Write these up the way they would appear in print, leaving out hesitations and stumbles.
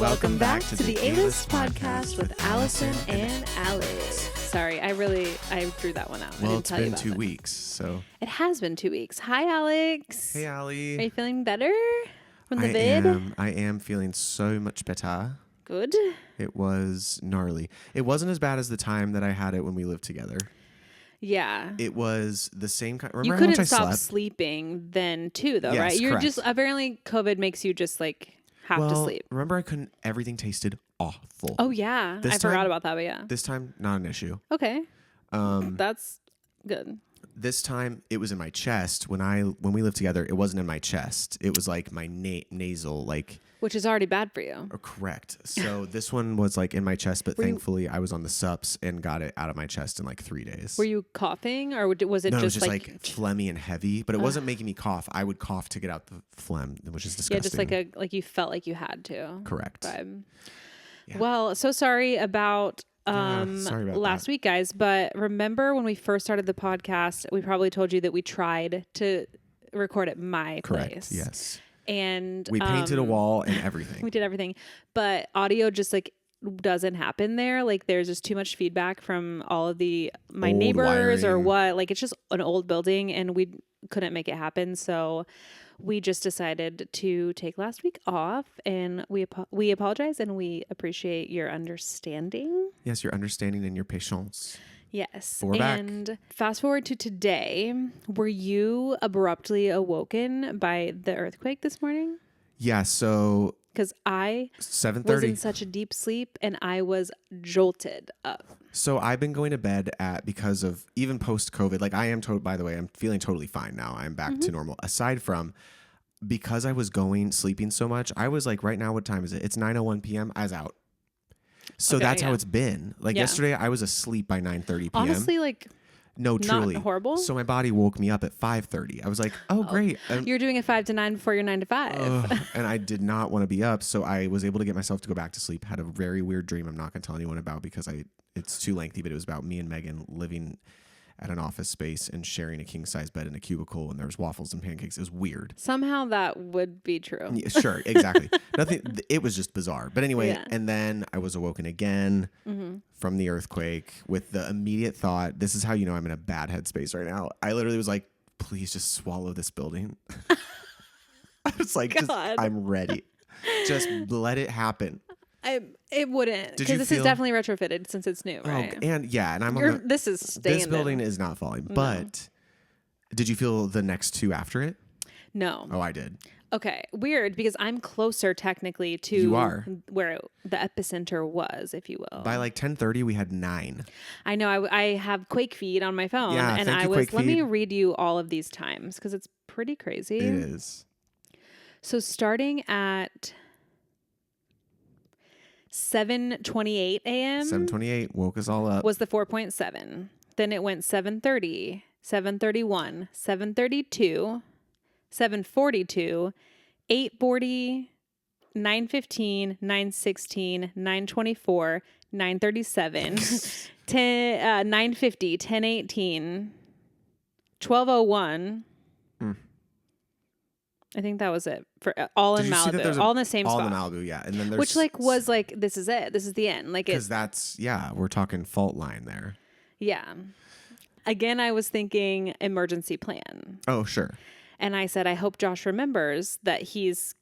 Welcome back to the A-List podcast with Allison and Alex. Sorry, I drew that one out. Well, it's been 2 weeks, so. It has been 2 weeks. Hi, Alex. Hey, Allie. Are you feeling better from the vid? I am feeling so much better. Good. It was gnarly. It wasn't as bad as the time that I had it when we lived together. Yeah. It was the same kind. Remember you how couldn't much I stop slept? sleeping then too, though, Yes, right? You're correct. just, apparently COVID makes you just like have to sleep. Remember everything tasted awful. Oh, yeah. I forgot about that, but yeah. This time, not an issue. Okay. That's good. This time, it was in my chest. When we lived together, it wasn't in my chest. It was like my nasal, like. Which is already bad for you. Correct. So this one was like in my chest, but thankfully I was on the SUPs and got it out of my chest in like 3 days. Were you coughing or was it No, just it was just like phlegmy and heavy, but it wasn't making me cough. I would cough to get out the phlegm, which is disgusting. Yeah, just like you felt like you had to. Correct. Yeah. Well, so sorry about last week, guys. But remember when we first started the podcast, we probably told you that we tried to record at my place. Yes. And we painted a wall and everything. We did everything, but audio just like doesn't happen there. Like there's just too much feedback from all of my old neighbors wiring. or what. Like it's just an old building, and we couldn't make it happen. So we just decided to take last week off, and we apologize, and we appreciate your understanding. Yes, your understanding and your patience. Yes. But we're back. And fast forward to today. Were you abruptly awoken by the earthquake this morning? Yeah, so because I 7:30 was in such a deep sleep and I was jolted up. So I've been going to bed because of even post-COVID, like I am by the way, I'm feeling totally fine now. I'm back to normal. Aside from because I was sleeping so much, I was like, right now, what time is it? It's 9:01 p.m. I was out. So that's how it's been. Like yesterday, I was asleep by 9:30 p.m. Honestly, like no, truly not horrible. So my body woke me up at 5:30. I was like, oh, great. You're doing a 5 to 9 before your 9 to 5. And I did not want to be up. So I was able to get myself to go back to sleep. Had a very weird dream I'm not going to tell anyone about because it's too lengthy, but it was about me and Megan living at an office space and sharing a king-size bed in a cubicle, and there was waffles and pancakes. It was weird. Somehow that would be true. Yeah, sure, exactly. Nothing. It was just bizarre. But anyway, and then I was awoken again from the earthquake with the immediate thought, this is how you know I'm in a bad headspace right now. I literally was like, please just swallow this building. I was like, I'm ready. Just let it happen. It wouldn't, because this is definitely retrofitted since it's new, right? And I'm this is staying. This building is not falling. No. But did you feel the next two after it? No. Oh, I did. Okay, weird, because I'm closer technically to where the epicenter was, if you will. By like 10:30, we had 9. I know. I have Quake Feed on my phone, and let me read you all of these times because it's pretty crazy. It is. So starting at 7:28 a.m. 7:28 woke us all up. Was the 4.7. Then it went 7:30, 7:31, 7:32, 7:42, 8:40, 9:15, 9:16, 9:24, 9:37, 9:50, 10:18, 12:01. I think that was it for all in Malibu, all in the same spot. All in Malibu, yeah. And then there's which was this is it. This is the end. Like because we're talking fault line there. Yeah. Again, I was thinking emergency plan. Oh, sure. And I said, I hope Josh remembers that he's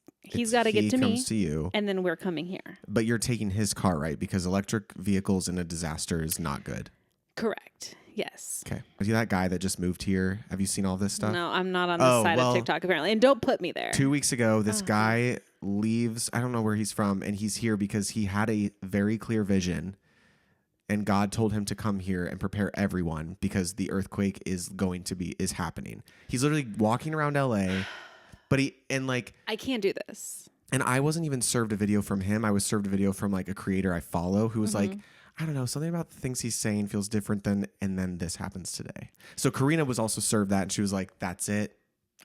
got to get to me. He comes to you. And then we're coming here. But you're taking his car, right? Because electric vehicles in a disaster is not good. Correct. Yes. Okay. Are you that guy that just moved here? Have you seen all this stuff? No, I'm not on the side of TikTok apparently. And don't put me there. 2 weeks ago, this guy leaves. I don't know where he's from. And he's here because he had a very clear vision. And God told him to come here and prepare everyone because the earthquake is happening. He's literally walking around LA, but I can't do this. And I wasn't even served a video from him. I was served a video from like a creator I follow who was like, I don't know, something about the things he's saying feels different and then this happens today. So Karina was also served that and she was like, that's it.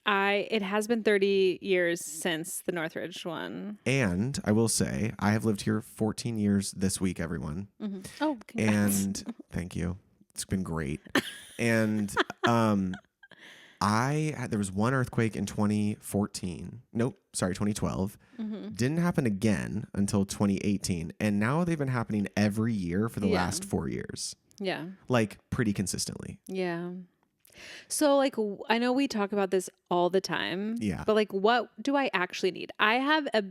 It has been 30 years since the Northridge one. And I will say, I have lived here 14 years this week, everyone. Mm-hmm. Oh, congrats. And thank you. It's been great. And there was one earthquake in 2012. Didn't happen again until 2018. And now they've been happening every year for the last 4 years. Yeah. Like pretty consistently. Yeah. So like, I know we talk about this all the time. Yeah. But like, what do I actually need? I have a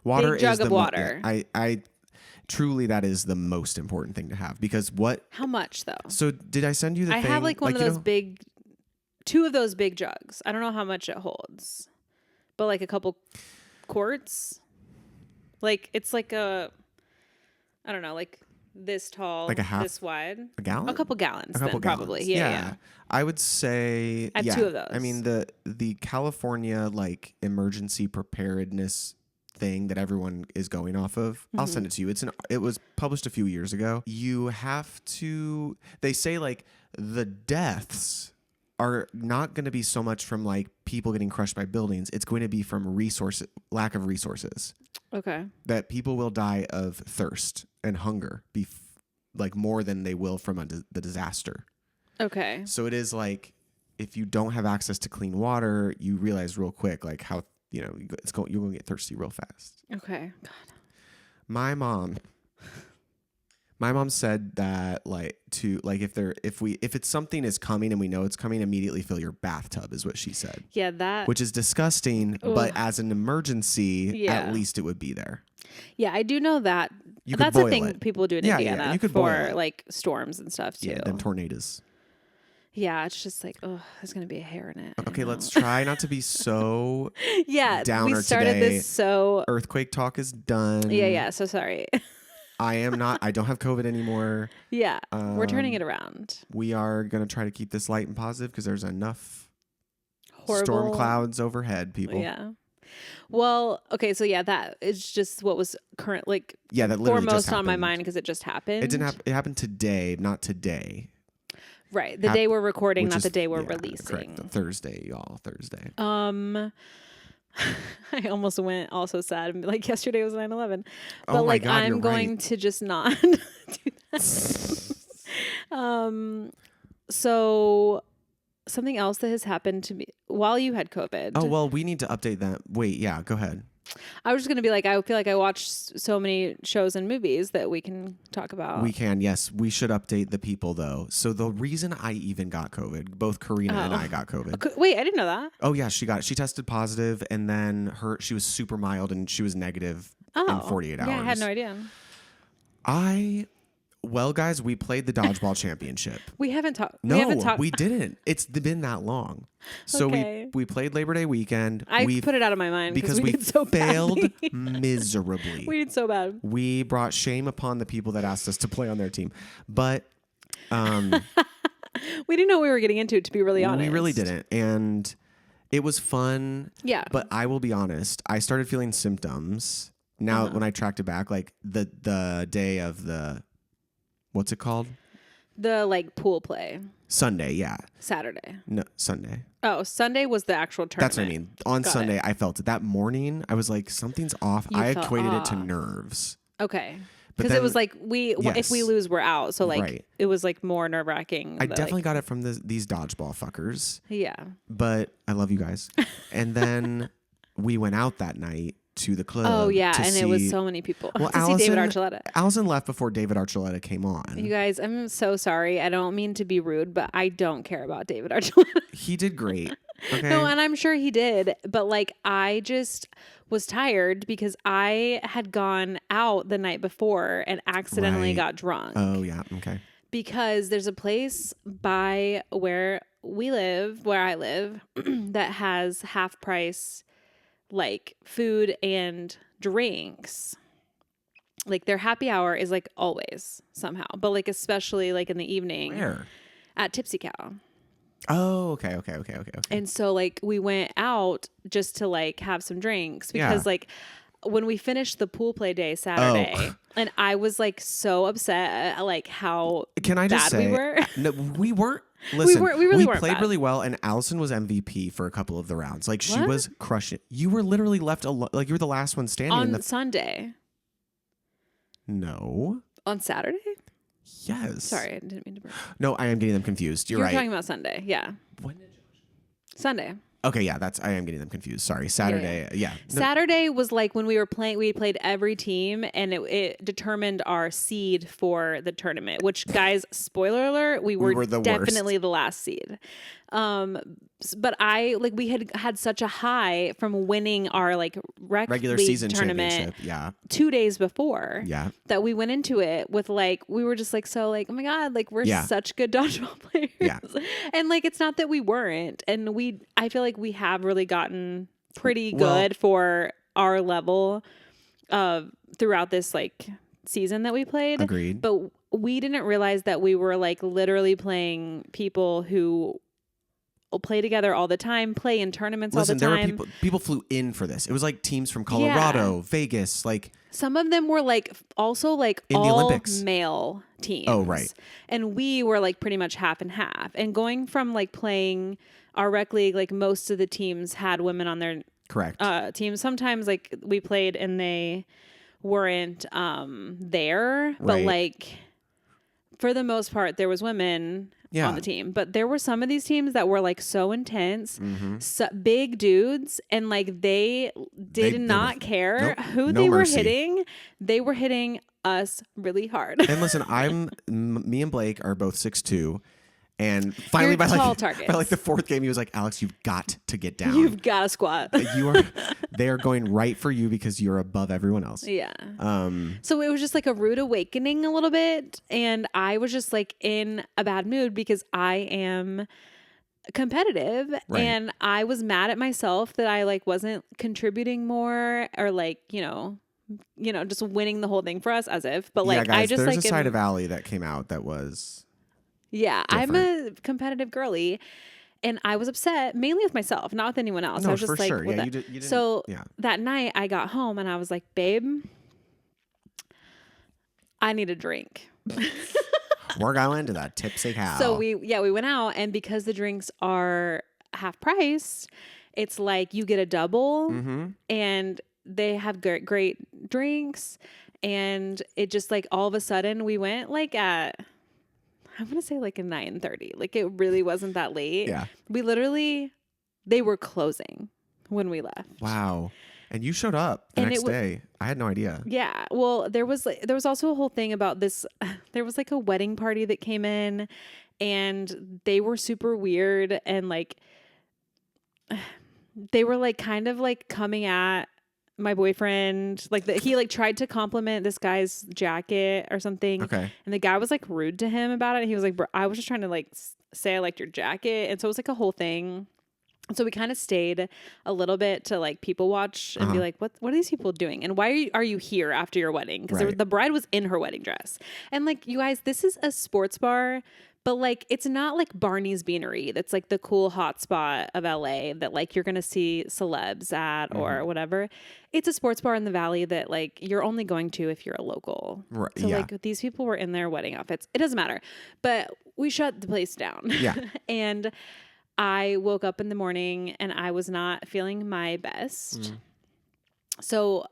Water big jug is of the water. I truly, that is the most important thing to have because How much though? So did I send you the I thing? have like one of those big, 2 of those big jugs. I don't know how much it holds, but like a couple quarts. Like it's like I don't know, like this tall, like a half, this wide, a gallon, a couple gallons, a couple then, gallons. probably. Yeah. I would say I have 2 of those. I mean the California like emergency preparedness thing that everyone is going off of. I'll send it to you. It was published a few years ago. You have to. They say like the deaths are not going to be so much from like people getting crushed by buildings. It's going to be from lack of resources. Okay. That people will die of thirst and hunger, like more than they will from the disaster. Okay. So it is like if you don't have access to clean water, you realize real quick like how you're going to get thirsty real fast. Okay. God. My mom said that if it's something is coming and we know it's coming, immediately fill your bathtub is what she said. Yeah, which is disgusting, but as an emergency, at least it would be there. Yeah, I do know that. That's the thing people do in Indiana for like storms and stuff too. Yeah, them tornadoes. Yeah, it's just like, oh, there's going to be a hair in it. Okay, let's try not to be so downer we started today. This so earthquake talk is done. Yeah, so sorry. I don't have COVID anymore. Yeah, we're turning it around. We are going to try to keep this light and positive because there's enough storm clouds overhead, people. Yeah. Well, okay, so that is just what was current, like, that literally foremost just happened. on my mind because it just happened. It didn't happen. It happened today, not today. Right. The day we're recording, not the day we're releasing. Correct. Thursday, y'all. Thursday. I almost went also sad and be like, yesterday was 9/11. But oh my God, I'm going to just not do that. So something else that has happened to me while you had COVID. Oh, well, we need to update that. Wait, yeah, go ahead. I was just going to be like, I feel like I watched so many shows and movies that we can talk about. We can, yes. We should update the people, though. So the reason I even got COVID, both Karina and I got COVID. Wait, I didn't know that. Oh, yeah, she got it. She tested positive, and then she was super mild, and she was negative in 48 hours. Yeah, I had no idea. Well, guys, we played the dodgeball championship. We haven't talked. No, we didn't. It's been that long. So we played Labor Day weekend. I put it out of my mind because we did so failed badly. miserably. We did so bad. We brought shame upon the people that asked us to play on their team. But we didn't know what we were getting into, to be really honest. We really didn't. And it was fun. Yeah. But I will be honest, I started feeling symptoms. Now when I tracked it back, like the day of the what's it called? The like pool play. Sunday, yeah. Saturday. No, Sunday. Oh, Sunday was the actual tournament. That's what I mean. On Sunday, I felt it. That morning, I was like, something's off. I equated it to nerves. Okay. Because it was like, if we lose, we're out. So like, it was like more nerve wracking. I definitely got it from these dodgeball fuckers. Yeah. But I love you guys. And then we went out that night to the club. Oh yeah, and it was so many people well, to see David Archuleta. Allison left before David Archuleta came on. You guys, I'm so sorry. I don't mean to be rude, but I don't care about David Archuleta. He did great. Okay. No, and I'm sure he did, but like I just was tired because I had gone out the night before and accidentally got drunk. Oh yeah, okay. Because there's a place by where I live, that has half price like food and drinks. Like their happy hour is like always somehow, but like especially like in the evening. Where? At Tipsy Cow. Oh, okay. And so like we went out just to like have some drinks because like when we finished the pool play day Saturday, and I was like so upset at like how bad we were. No, we weren't. Listen, we really weren't played bad. really well, and Allison was MVP for a couple of the rounds. Like she was crushing it. You were literally left alone. Like you were the last one standing on Sunday. No. On Saturday? Yes. Sorry, I didn't mean to. No, I am getting them confused. You're right. You're talking about Sunday. Yeah. When did Sunday. Okay, yeah, I am getting them confused. Sorry. Saturday. Yeah. No, Saturday was like when we were playing, we played every team and it determined our seed for the tournament, which guys, spoiler alert, we were the definitely worst. the last seed. But we had such a high from winning our like regular league season tournament championship. Yeah. 2 days before. Yeah. That we went into it with like, we were just like, so like, oh my God, like we're such good dodgeball players. Yeah. And like, it's not that we weren't. And I feel like we have really gotten pretty good for our level throughout this like season that we played. Agreed. But we didn't realize that we were like literally playing people who play together all the time, play in tournaments all the time. There were people flew in for this. It was like teams from Colorado, Vegas, like some of them were like also like in all the Olympics. Male teams. Oh, right. And we were like pretty much half and half. And going from like playing our rec league, like most of the teams had women on their teams. Sometimes like we played and they weren't there, but like for the most part there was women on the team. But there were some of these teams that were like so intense, big dudes, and like they did not care who they were hitting. They were hitting us really hard. And listen, me and Blake are both 6'2". And finally, by like the fourth game, he was like, "Alex, you've got to get down. You've got to squat. They are going right for you because you're above everyone else." Yeah. So it was just like a rude awakening a little bit, and I was just like in a bad mood because I am competitive, and I was mad at myself that I like wasn't contributing more or like just winning the whole thing for us as if. But like, guys, I just there's like a side of Allie that came out that was. Yeah, different. I'm a competitive girly, and I was upset mainly with myself, not with anyone else. No, I was just for like, sure. Yeah, you didn't, so that night I got home and I was like, babe, I need a drink. We're going to that Tipsy Cow. So we went out, and because the drinks are half price, it's like you get a double, and they have great drinks, and it just like all of a sudden we went like at. I'm going to say like a 9:30. Like it really wasn't that late. Yeah. They were closing when we left. Wow. And you showed up the next day. I had no idea. Yeah. Well, there was also a whole thing about this. There was like a wedding party that came in, and they were super weird. And like, they were like kind of like coming at my boyfriend, like he like tried to compliment this guy's jacket or something. Okay. And the guy was like rude to him about it. He was like, bro, I was just trying to like say I liked your jacket. And so it was like a whole thing. And so we kind of stayed a little bit to like people watch and be like, what are these people doing? And why are you here after your wedding? Because the bride was in her wedding dress. And like, you guys, this is a sports bar, but like, it's not like Barney's Beanery. That's like the cool hot spot of LA that like you're going to see celebs at or whatever. It's a sports bar in the Valley that like you're only going to if you're a local. Right. So like these people were in their wedding outfits. It doesn't matter. But we shut the place down. Yeah. And I woke up in the morning and I was not feeling my best. So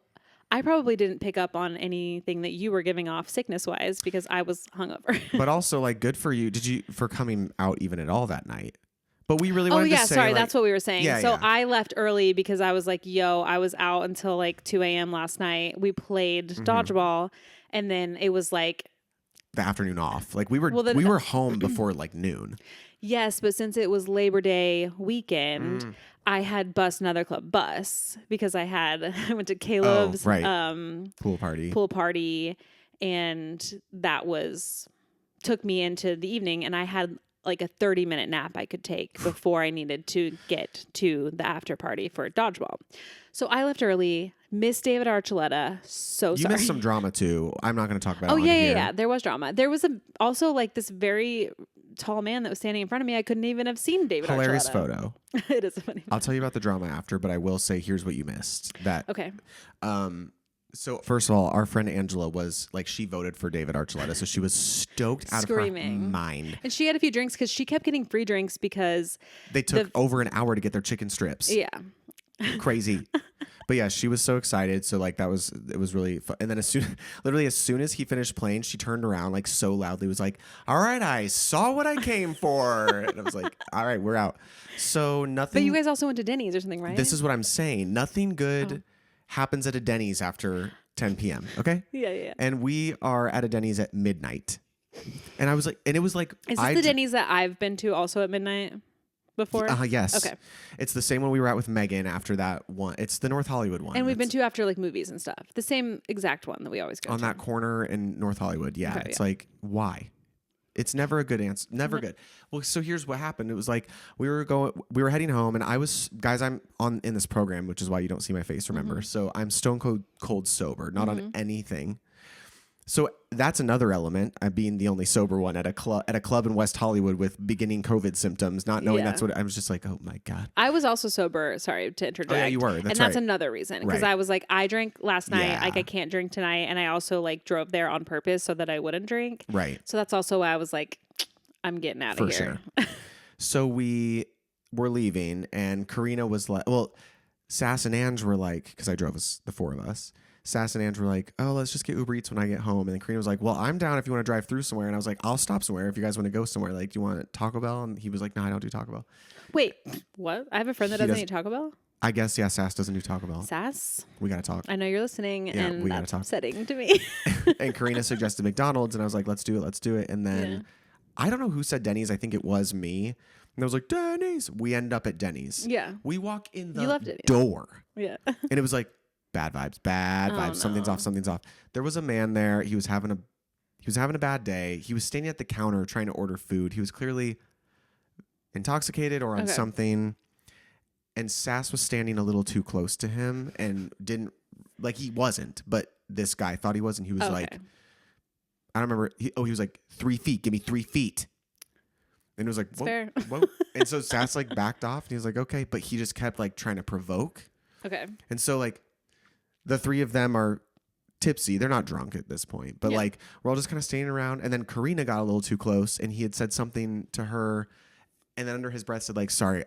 I probably didn't pick up on anything that you were giving off sickness wise because I was hungover. But also like good for you. For coming out even at all that night? But we really wanted to say. Sorry, like, that's what we were saying. Yeah, so I left early because I was like, I was out until like 2 a.m. last night. We played dodgeball, and then it was like the afternoon off. Like we were home before like noon. Yes, but since it was Labor Day weekend, I had bus another club bus because I went to Caleb's pool party, and that took me into the evening, and I had like a 30-minute nap I could take before I needed to get to the after party for dodgeball. So I left early, missed David Archuleta. So sorry. You missed some drama too. I'm not going to talk about it. Yeah. There was drama. There was also like this very tall man that was standing in front of me. I couldn't even have seen David Archuleta. Hilarious photo. It is a funny photo. I'll tell you about the drama after, but I will say here's what you missed. Okay. So first of all, our friend Angela was like, she voted for David Archuleta, so she was stoked out of her mind. And she had a few drinks because she kept getting free drinks because they took over an hour to get their chicken strips. Yeah. Crazy. But yeah, she was so excited. So like it was really fun. And then literally as soon as he finished playing, she turned around like so loudly, was like, "All right, I saw what I came for." And I was like, "All right, we're out." So nothing. But you guys also went to Denny's or something, right? This is what I'm saying. Nothing good happens at a Denny's after 10 p.m. Okay. Yeah. And we are at a Denny's at midnight. And I was like, and it was like, is this the Denny's that I've been to also at midnight? Before? Yes. Okay. It's the same one we were at with Megan after that one. It's the North Hollywood one. And we've been to after like movies and stuff. The same exact one that we always go on to. that corner in North Hollywood. Yeah. Okay, It's like, why? It's never a good answer. Never good. Well, so here's what happened. It was like we were heading home, and I'm in this program, which is why you don't see my face, remember? So I'm stone cold sober, not on anything. So that's another element. Being the only sober one at a club in West Hollywood with beginning COVID symptoms, not knowing that's what I was just like, oh my God. I was also sober. Sorry to interject. Oh yeah, you were. That's another reason, because I was like, I drank last night. Yeah. Like I can't drink tonight, and I also like drove there on purpose so that I wouldn't drink. Right. So that's also why I was like, I'm getting out of here. For sure. So we were leaving, and Karina was like, well, Sass and Ange were like, because I drove us, the four of us. Sass and Ange were like, oh, let's just get Uber Eats when I get home. And then Karina was like, well, I'm down if you want to drive through somewhere. And I was like, I'll stop somewhere if you guys want to go somewhere. Like, do you want Taco Bell? And he was like, no, I don't do Taco Bell. Wait, what? I have a friend that doesn't eat Taco Bell? I guess, yeah, Sass doesn't do Taco Bell. Sass? We got to talk. I know you're listening, Yeah, and we gotta that's talk. upsetting to me. And Karina suggested McDonald's, and I was like, let's do it. And then I don't know who said Denny's. I think it was me. And I was like, Denny's. We end up at Denny's. Yeah. We walk in the You love Denny's. door. Yeah. And it was like, bad vibes. Oh, Something's no. off. There was a man there. He was having a bad day. He was standing at the counter trying to order food. He was clearly intoxicated or on something. And Sass was standing a little too close to him and didn't, like, he wasn't, but this guy thought he was, and he was like, I don't remember. He was like, 3 feet, give me 3 feet. And it was like, fair. Whoa. And so Sass like backed off, and he was like, okay, but he just kept like trying to provoke. Okay. And so like the three of them are tipsy. They're not drunk at this point, but like we're all just kind of standing around. And then Karina got a little too close, and he had said something to her. And then under his breath said like, sorry,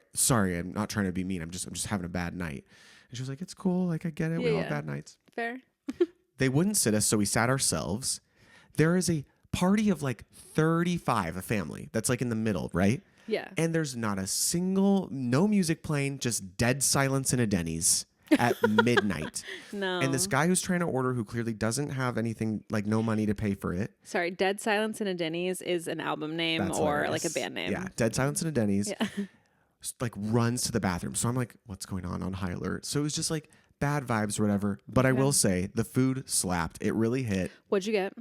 I'm not trying to be mean. I'm just having a bad night. And she was like, it's cool. Like, I get it. We all have bad nights. Fair. They wouldn't sit us. So we sat ourselves. There is a party of like 35, a family that's like in the middle, right? Yeah. And there's not a single, no music playing, just dead silence in a Denny's at midnight. No. And this guy who's trying to order, who clearly doesn't have anything, like no money to pay for it. Sorry, Dead Silence in a Denny's is an album name or like a band name. Yeah, Dead Silence in a Denny's. Yeah. Like runs to the bathroom. So I'm like, what's going on high alert? So it was just like bad vibes or whatever. But I will say the food slapped. It really hit. What'd you get?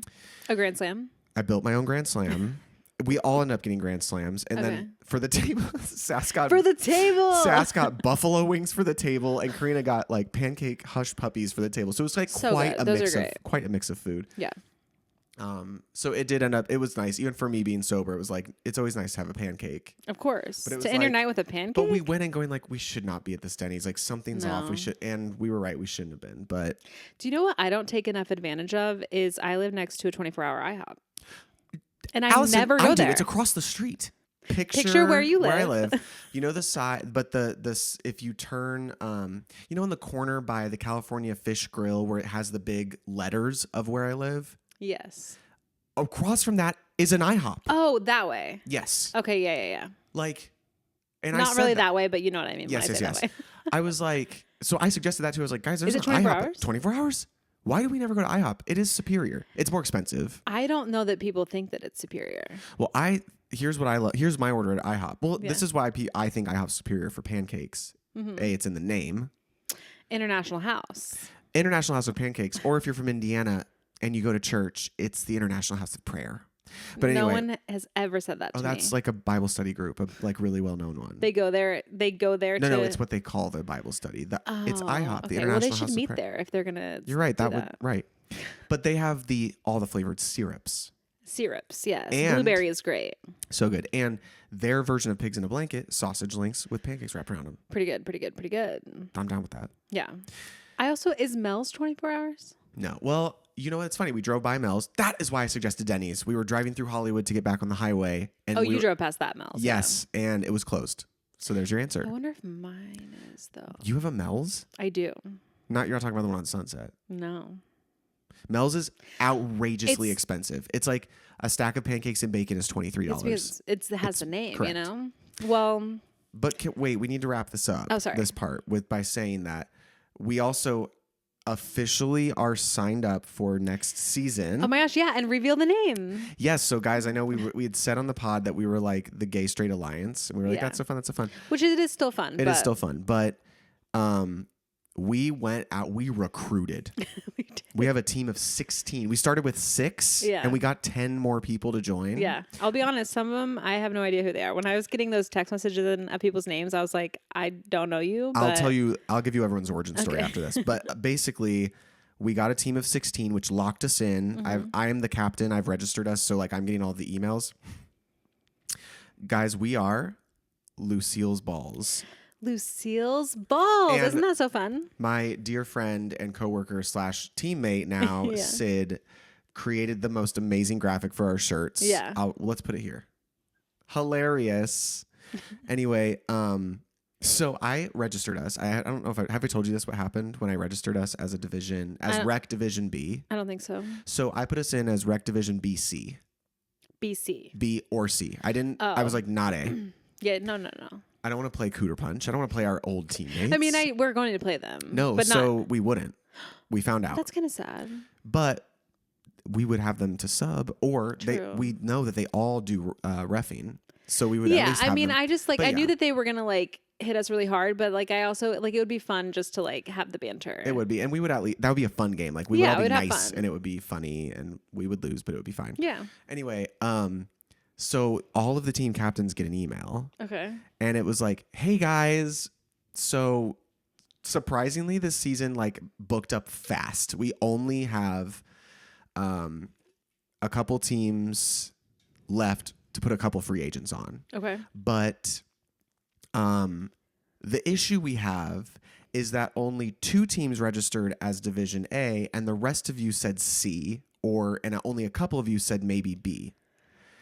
A Grand Slam? I built my own Grand Slam. We all ended up getting Grand Slams. And then for the table, Sass got buffalo wings for the table, and Karina got like pancake hush puppies for the table. So it was like quite a mix of food. Yeah. So it did end up, it was nice. Even for me being sober, it was like, it's always nice to have a pancake. Of course. But it was to end your night with a pancake? But we went in going like, we should not be at this Denny's. Like something's off. And we were right. We shouldn't have been. But do you know what I don't take enough advantage of is I live next to a 24-hour IHOP. And I never go there. It's across the street. Picture where you live. Where I live. You know the side, but this if you turn, you know in the corner by the California Fish Grill where it has the big letters of where I live? Yes. Across from that is an IHOP. Oh, that way. Yes. Okay, yeah. Like, and not I said really that way, but you know what I mean. Yes. That way. I was like, so I suggested that too. I was like, guys, there's is it an 24 IHOP. hours? 24 hours? Why do we never go to IHOP? It is superior. It's more expensive. I don't know that people think that it's superior. Well, here's what I love. Here's my order at IHOP. Well, this is why I think IHOP's superior for pancakes. A, it's in the name. International House. International House of Pancakes. Or if you're from Indiana and you go to church, it's the International House of Prayer. But anyway, no one has ever said that to me. That's like a Bible study group, a like really well-known one. They go there. No, it's what they call the Bible study. It's IHOP, the International House of Prayer. Well, they should meet there if they're gonna. You're right. Right. But they have all the flavored syrups. Syrups, yes. And blueberry is great. So good. And their version of pigs in a blanket, sausage links with pancakes wrapped around them. Pretty good. I'm down with that. Yeah. I also, is Mel's 24 hours? No. Well, you know what? It's funny. We drove by Mel's. That is why I suggested Denny's. We were driving through Hollywood to get back on the highway. And you drove past that Mel's. Yes. Yeah. And it was closed. So there's your I answer. wonder if mine is, though. You have a Mel's? I do. You're not talking about the one on Sunset. No. Mel's is outrageously expensive. It's like a stack of pancakes and bacon is $23. It has the name, correct. you know? Well. But wait, we need to wrap this up. Oh, sorry. This part by saying that we also officially are signed up for next season. Oh my gosh, yeah, and reveal the name. Yes, so guys, I know we had said on the pod that we were like the Gay Straight Alliance, and we were like, that's so fun. Which it is still fun. It is still fun, but we went out, we recruited. We did. We have a team of 16. We started with 6, and we got 10 more people to join. Yeah, I'll be honest, some of them, I have no idea who they are. When I was getting those text messages of people's names, I was like, I don't know you. But... I'll give you everyone's origin story after this. But basically, we got a team of 16, which locked us in. I am the captain. I've registered us, so like I'm getting all the emails. Guys, we are Lucille's Balls. Lucille's Balls. Isn't that so fun? My dear friend and coworker / teammate now, Sid, created the most amazing graphic for our shirts. Yeah. Let's put it here. Hilarious. Anyway, so I registered us. I don't know if have I told you this, what happened when I registered us as a division, as Rec Division B? I don't think so. So I put us in as Rec Division BC. BC. B or C. I didn't, I was like, not A. Yeah, no. I don't want to play Cooter Punch. I don't want to play our old teammates. I mean, we're going to play them. No, but so we wouldn't. We found out. That's kind of sad. But we would have them to sub, or we know that they all do reffing. So we would at least have I mean, them. I just I knew that they were going to like hit us really hard, but like I also like it would be fun just to like have the banter. It would be, and we would at least, that would be a fun game. Like we would all be nice and it would be funny and we would lose, but it would be fine. Yeah. Anyway, so all of the team captains get an email. Okay. And it was like, hey guys, so surprisingly this season like booked up fast. We only have a couple teams left to put a couple free agents on. Okay. But the issue we have is that only 2 teams registered as Division A and the rest of you said C, and only a couple of you said maybe B.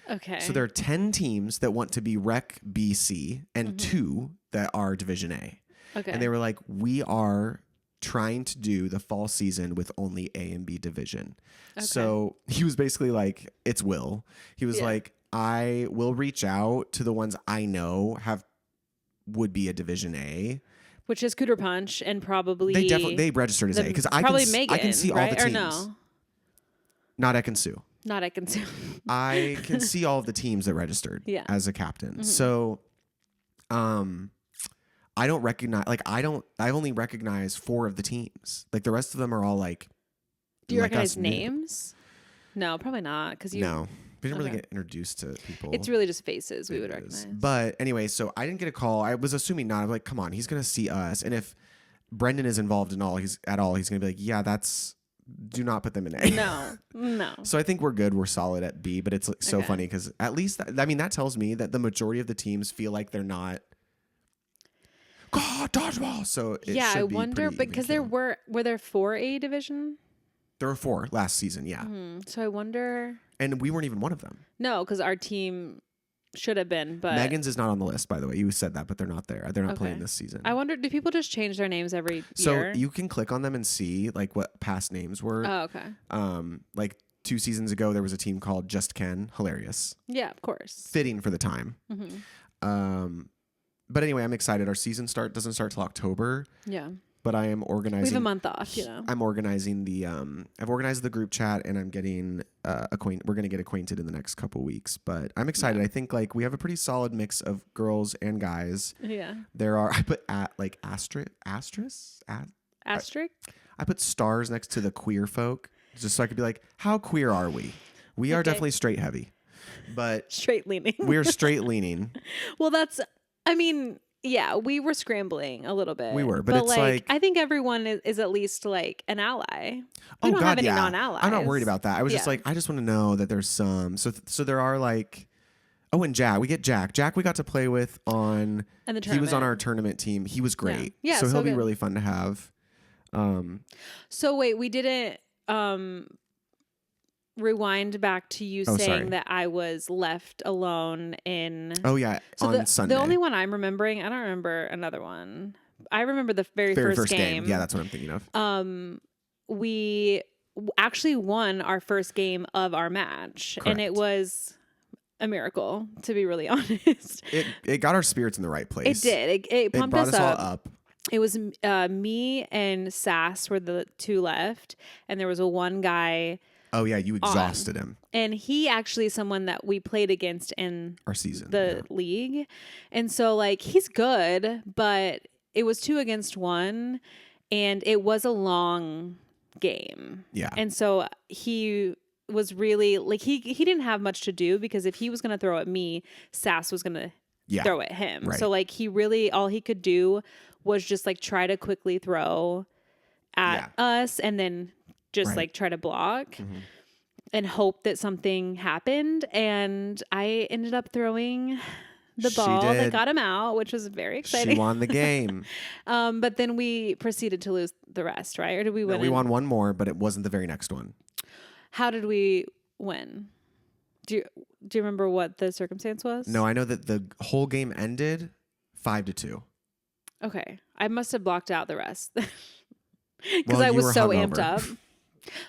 Okay. So there are 10 teams that want to be Rec BC and 2 that are Division A. Okay. And they were like, we are trying to do the fall season with only A and B division. Okay. So he was basically like, it's Will. He was like, I will reach out to the ones I know would be a Division A. Which is Cooter Punch and probably... They registered as A because I can see all the teams. Or no? Not Ekansu. Not Ekansu. I can see all of the teams that registered as a captain. Mm-hmm. So I don't recognize, I only recognize 4 of the teams. Like the rest of them are all like... Do you recognize names? No, probably not. No. We didn't really get introduced to people. It's really just faces we would recognize. But anyway, so I didn't get a call. I was assuming not. I'm like, come on, he's going to see us. And if Brendan is involved in he's going to be like, yeah, do not put them in A. No. So I think we're good. We're solid at B, but it's so funny because at least, that tells me that the majority of the teams feel like they're not, God, dodgeball. So it I wonder, because were there 4A division? There were 4 last season, yeah. Mm-hmm. So I wonder... And we weren't even one of them. No, because our team should have been, but... Megan's is not on the list, by the way. You said that, but they're not there. They're not playing this season. I wonder, do people just change their names every year? So you can click on them and see like what past names were. Oh, okay. Like 2 seasons ago, there was a team called Just Ken. Hilarious. Yeah, of course. Fitting for the time. Mm-hmm. But anyway, I'm excited. Our season doesn't start till October. Yeah. But I am organizing. We have a month off, I'm organizing I've organized the group chat and I'm getting we're going to get acquainted in the next couple weeks. But I'm excited. Yeah. I think like we have a pretty solid mix of girls and guys. Yeah. I put asterisk. I put stars next to the queer folk just so I could be like, how queer are we? We are definitely straight heavy, but straight leaning. We're straight leaning. Well, yeah, we were scrambling a little bit. We were, but it's like I think everyone is at least like an ally. We don't have any non-allies. I'm not worried about that. I was just like, I just want to know that there's some. So there are like, and Jack. We get Jack. Jack we got to play with on. And the tournament. He was on our tournament team. He was great. Yeah, so he'll be really fun to have. So wait, we didn't. rewind back to you Oh, saying sorry. that I was left alone in. Oh yeah, So on Sunday. the only one I'm remembering, I don't remember another one. I remember the very first game. Yeah, that's what I'm thinking of. We actually won our first game of our match, Correct. and it was a miracle, to be really honest. It got our spirits in the right place. It did. It pumped brought us all up. up. It was me and Sass were the two left, and there was a one guy. Oh yeah, you exhausted him. And he actually is someone that we played against in Our season, the league. And so like he's good, but it was 2 against 1 and it was a long game. Yeah. And so he was really like he didn't have much to do because if he was going to throw at me, Sass was going to throw at him. Right. So like he really all he could do was just like try to quickly throw at us and then just like try to block and hope that something happened. And I ended up throwing the ball that got him out, which was very exciting. She won the game. But then we proceeded to lose the rest, right? Or did we win? No, we won one more, but it wasn't the very next one. How did we win? Do you remember what the circumstance was? No, I know that the whole game ended 5-2. Okay. I must have blocked out the rest. Because Well, I was so hungover. amped up.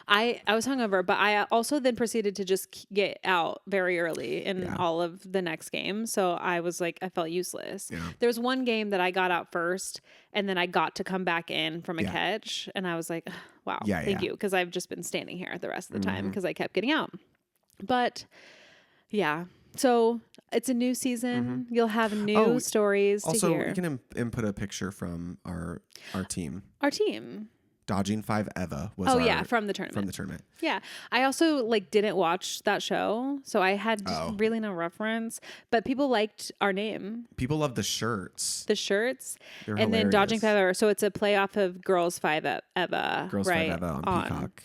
I was hungover, but I also then proceeded to just get out very early in all of the next game. So I was like, I felt useless. Yeah. There was one game that I got out first, and then I got to come back in from a catch, and I was like, wow, thank you, because I've just been standing here the rest of the time because I kept getting out. But yeah, so it's a new season. You'll have new stories to hear. Also, you can input a picture from our team. Our team. Dodging 5 Eva was from the tournament. From the tournament. Yeah. I also didn't watch that show, so I had really no reference, but people liked our name. People love the shirts. The shirts. They're and hilarious. then Dodging 5 Eva. So it's a playoff of Girls 5 Eva. Girls right? 5 Eva on Peacock.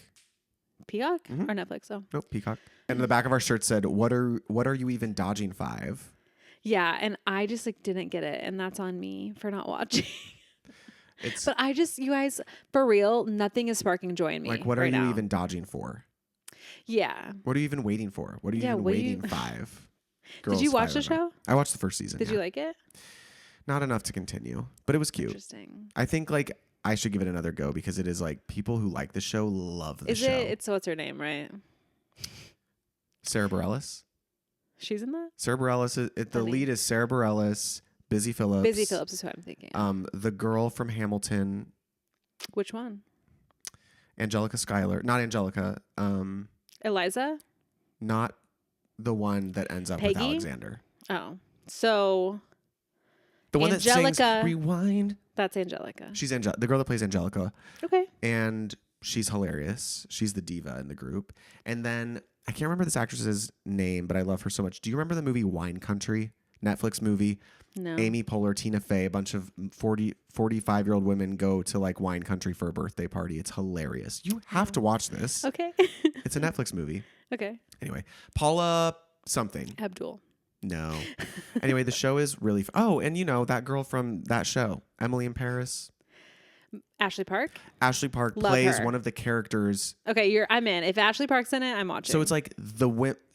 Peacock or Netflix? Oh. Nope, Peacock. And the back of our shirt said, "What are you even dodging 5?" Yeah, and I just didn't get it, and that's on me for not watching. But I just, you guys, for real, nothing is sparking joy in me. Like, what right are you now. even dodging for? Yeah. What are you even waiting for? What are you even waiting 5? Did you watch the show? I watched the first season. Did you like it? Not enough to continue, but it was cute. Interesting. I think I should give it another go because it is people who like the show love the show. It's what's her name, right? Sarah Bareilles. She's in that? Sarah Bareilles. The lead is Sarah Bareilles. Busy Phillips. Busy Phillips is who I'm thinking. The girl from Hamilton. Which one? Angelica Schuyler. Not Angelica. Eliza? Not the one that ends up Peggy? with Alexander. Oh. So the one Angelica, that sings Rewind. That's Angelica. She's the girl that plays Angelica. Okay. And she's hilarious. She's the diva in the group. And then I can't remember this actress's name, but I love her so much. Do you remember the movie Wine Country? Netflix movie. No. Amy Poehler, Tina Fey, a bunch of 45-year-old women go to wine country for a birthday party. It's hilarious. You have to watch this. Okay. It's a Netflix movie. Okay. Anyway, Paula something. Abdul. No. Anyway, the show is really oh, and that girl from that show, Emily in Paris. Ashley Park? Ashley Park Love plays her. one of the characters. Okay, I'm in. If Ashley Park's in it, I'm watching. So it's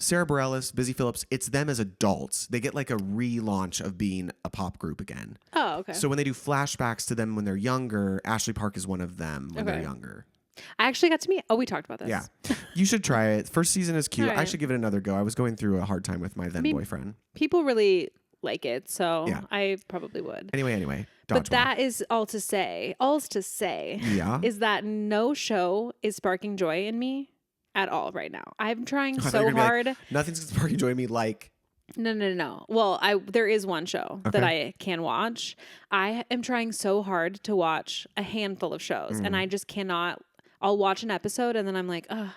Sarah Bareilles, Busy Phillips, it's them as adults. They get a relaunch of being a pop group again. Oh, okay. So when they do flashbacks to them when they're younger, Ashley Park is one of them when they're younger. I actually got to meet. Oh, we talked about this. Yeah. You should try it. First season is cute. All I right. should give it another go. I was going through a hard time with my then boyfriend. People really like it, so I probably would. Anyway. But Dodgeball. that is all to say is that no show is sparking joy in me at all right now. I'm trying so hard. Nothing's sparking joy in me No. Well, there is one show that I can watch. I am trying so hard to watch a handful of shows, and I just cannot. I'll watch an episode, and then I'm like, ugh,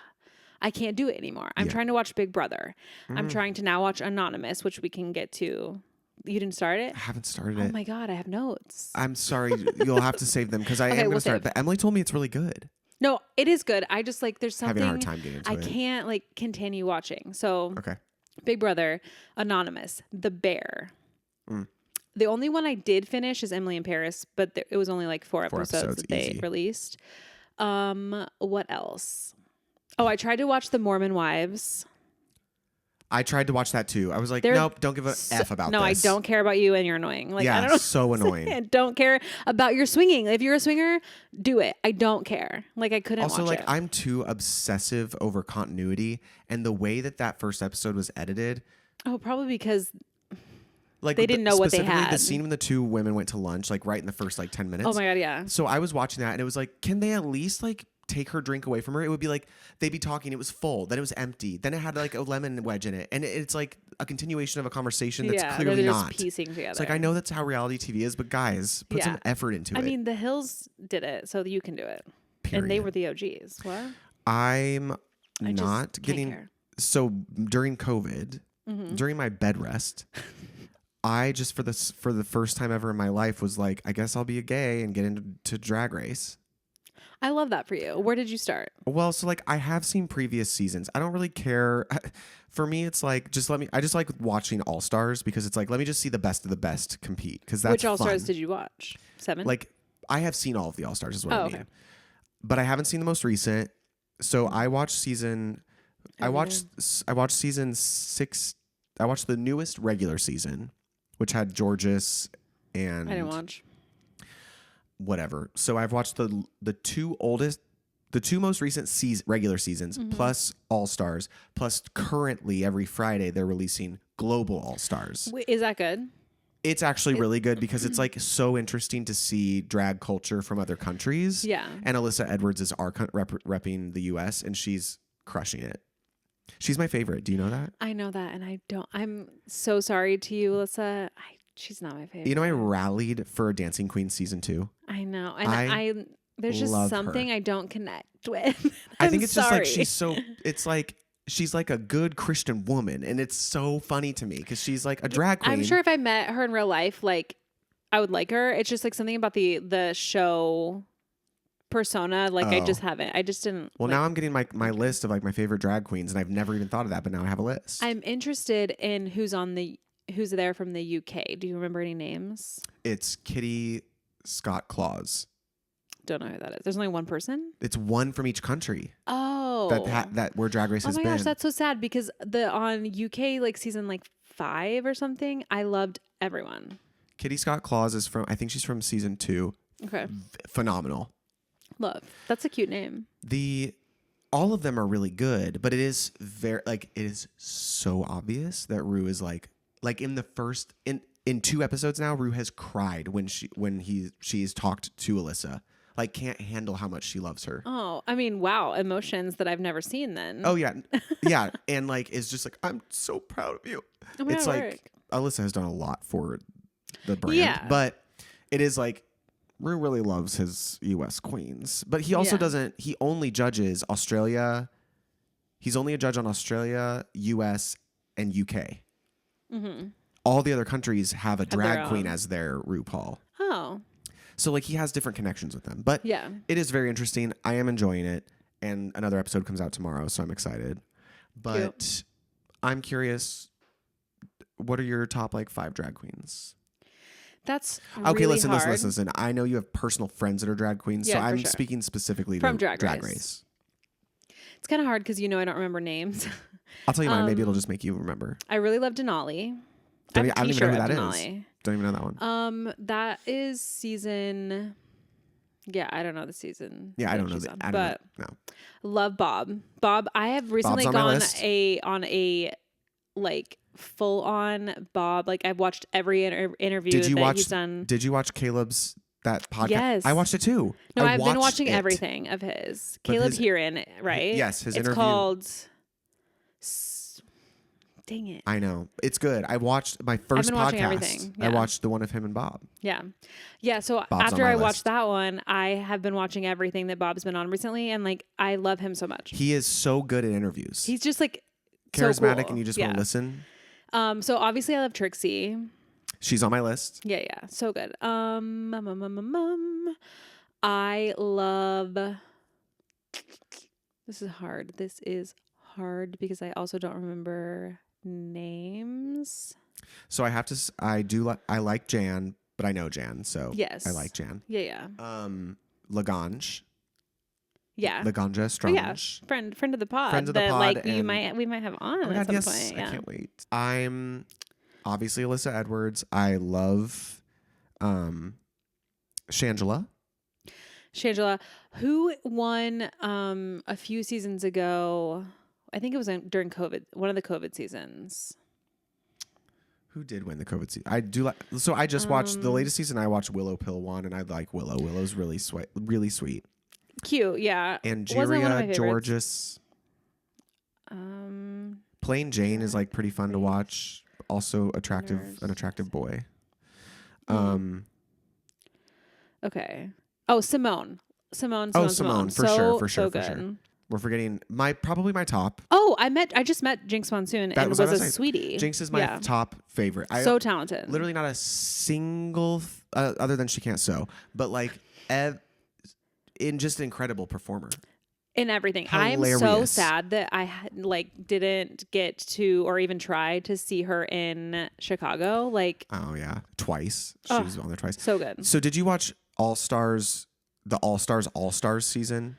I can't do it anymore. I'm trying to watch Big Brother. I'm trying to now watch Anonymous, which we can get to. You didn't start it? I haven't started it. Oh my God, I have notes. I'm sorry. You'll have to save them because I am going to start. But Emily told me it's really good. No, it is good. I just there's something having a hard time getting into I it. can't continue watching. So Okay. Big Brother, Anonymous, The Bear. The only one I did finish is Emily in Paris, but it was only 4 episodes that they easy. released. What else? Oh, I tried to watch The Mormon Wives. I tried to watch that too. I was like, nope, don't give a F about no, this. I don't care about you and you're annoying. Like, yeah, I don't know. so annoying. I don't care about your swinging. If you're a swinger, do it. I don't care. Like, I couldn't also, watch like, it. I'm too obsessive over continuity, and the way that first episode was edited. Oh, probably because like they didn't know what they specifically had. the scene when the two women went to lunch, like right in the first like 10 minutes. Oh my God, yeah. So I was watching that and it was like, can they at least like take her drink away from her? It would be like they'd be talking, it was full, then it was empty, then it had like a lemon wedge in it, and it's like a continuation of a conversation that's clearly they're not just piecing together. It's like, I know that's how reality TV is, but guys, put some effort into it. I mean, The Hills did it, so you can do it. Period. And they were the OGs. What? I'm not getting care. So during COVID, during my bed rest, I just for the first time ever in my life was like, I guess I'll be a gay and get into Drag Race. I love that for you. Where did you start? Well, so like I have seen previous seasons. I don't really care. For me, it's like I just like watching All Stars because it's like, let me just see the best of the best compete, because that's Which All Stars fun. did you watch? 7? Like I have seen all of the All Stars is what I mean. Okay. But I haven't seen the most recent. So I watched season 6. I watched the newest regular season, which had Georges and I didn't watch. Whatever. So I've watched the two most recent regular seasons, plus All Stars, plus currently every Friday they're releasing Global All Stars. Wait, is that good? It's actually really good because it's like so interesting to see drag culture from other countries. Yeah. And Alyssa Edwards is repping the US, and she's crushing it. She's my favorite. Do you know that? I know that, and I don't. I'm so sorry to you, Alyssa. She's not my favorite. You know, I rallied for Dancing Queen season 2. I know, and I there's just something I don't connect with. I think it's sorry. Just like it's like she's like a good Christian woman, and it's so funny to me because she's like a drag queen. I'm sure if I met her in real life, like I would like her. It's just like something about the show persona, like I just didn't. Well, now I'm getting my list of like my favorite drag queens, and I've never even thought of that, but now I have a list. I'm interested in who's there from the UK. Do you remember any names? It's Kitty Scott Claus. Don't know who that is. There's only one person. It's one from each country. Oh, that where Drag Race has been. Oh my gosh, that's so sad because on UK like season like 5 or something, I loved everyone. Kitty Scott Claus is from, I think she's from season 2. Okay, phenomenal. Love. That's a cute name. All of them are really good, but it is it is so obvious that Rue is like in the first in 2 episodes now, Rue has cried when she's talked to Alyssa. Like, can't handle how much she loves her. Oh, I mean, wow, emotions that I've never seen then. Oh yeah, yeah, and like it's just like, I'm so proud of you. It's like Alyssa has done a lot for the brand, but it is like Rue really loves his U.S. queens, but he also doesn't. He only judges Australia. He's only a judge on Australia, U.S., and U.K. Mm-hmm. All the other countries have a drag queen as their RuPaul. Oh. So like he has different connections with them, but it is very interesting. I am enjoying it, and another episode comes out tomorrow, so I'm excited. But I'm curious, what are your top like 5 drag queens? That's okay. Really hard. Listen. I know you have personal friends that are drag queens, so I'm speaking specifically from to Drag Race. It's kind of hard because I don't remember names. I'll tell you mine. Maybe it'll just make you remember. I really love Denali. I don't even know who that is. Don't even know that one. That is season. Yeah, I don't know the season. Yeah, I don't know that. But no. Love Bob. Bob, I have recently gone on a like full on Bob. Like I've watched every interview he's done. Did you watch Caleb's that podcast? Yes, I watched it too. No, I've been watching everything of his. Caleb Heron, right? Yes, his interview. It's called. Dang it. I know. It's good. I watched my first podcast. I watched the one of him and Bob. Yeah. Yeah. So after I watched that one, I have been watching everything that Bob's been on recently. And like, I love him so much. He is so good at interviews. He's just like charismatic so cool. And you just want to listen. So obviously I love Trixie. She's on my list. Yeah. Yeah. So good. I love, this is hard because I also don't remember names. So I like Jan, but I know Jan, so yes, I like Jan. Yeah. Lagrange. Yeah. Laganja Oh, yeah. Strange. Friend of the pod. Friends of the that, pod. like, and, we might have on oh my at God, some yes. point. Yeah. I can't wait. I'm obviously Alyssa Edwards. I love Shangela. Shangela, who won a few seasons ago. I think it was during COVID, one of the COVID seasons. Who did win the COVID season? I do like. So I just watched the latest season. I watched Willow Pill one, and I like Willow. Willow's really sweet, really sweet. Cute, yeah. Angeria Georges. Plain Jane is like pretty fun to watch. Also an attractive boy. Okay. Oh, Simone Simone for sure. We're forgetting probably my top. Oh, I just met Jinx Monsoon and was a sweetie. Jinx is my top favorite. So talented. Literally not a single other than she can't sew, but like just an incredible performer. In everything. Hilarious. I'm so sad that I didn't get to or even try to see her in Chicago. Like, oh yeah, twice. She was on there twice. So good. So did you watch the All Stars season?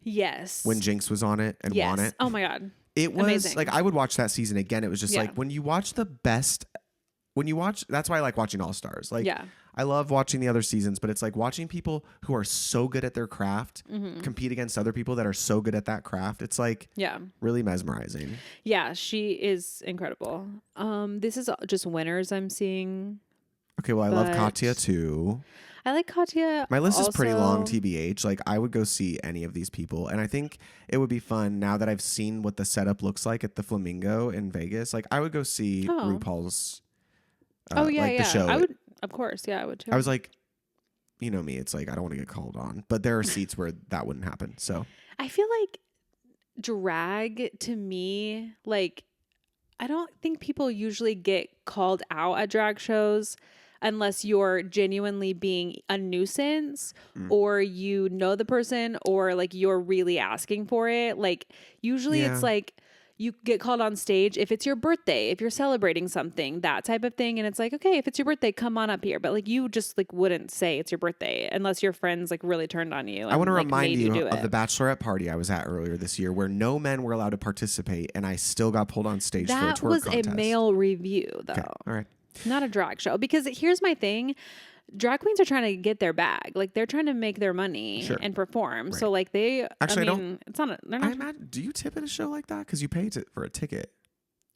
Yes. When Jinx was on it and won it. Oh my God. It was amazing. like I would watch that season again. It was just like when you watch that's why I like watching All Stars. Like I love watching the other seasons, but it's like watching people who are so good at their craft compete against other people that are so good at that craft. It's like really mesmerizing. Yeah, she is incredible. This is just winners I'm seeing. Okay, well I love Katya too. I like Katya. My list is pretty long, TBH. Like, I would go see any of these people. And I think it would be fun now that I've seen what the setup looks like at the Flamingo in Vegas. Like, I would go see RuPaul's the show. I would, of course. Yeah, I would too. I was like, you know me. It's like, I don't want to get called on. But there are seats where that wouldn't happen. So I feel like drag to me, like, I don't think people usually get called out at drag shows unless you're genuinely being a nuisance or you know the person or like you're really asking for it. Like usually it's like you get called on stage if it's your birthday, if you're celebrating something, that type of thing. And it's like, okay, if it's your birthday, come on up here. But like you just like wouldn't say it's your birthday unless your friends like really turned on you. I want to remind you of the bachelorette party I was at earlier this year where no men were allowed to participate and I still got pulled on stage for a twerk contest. That was a male review though. Okay. All right. Not a drag show. Because here's my thing. Drag queens are trying to get their bag. Like they're trying to make their money and perform. Right. So like they're not. Do you tip at a show like that? Because you pay for a ticket.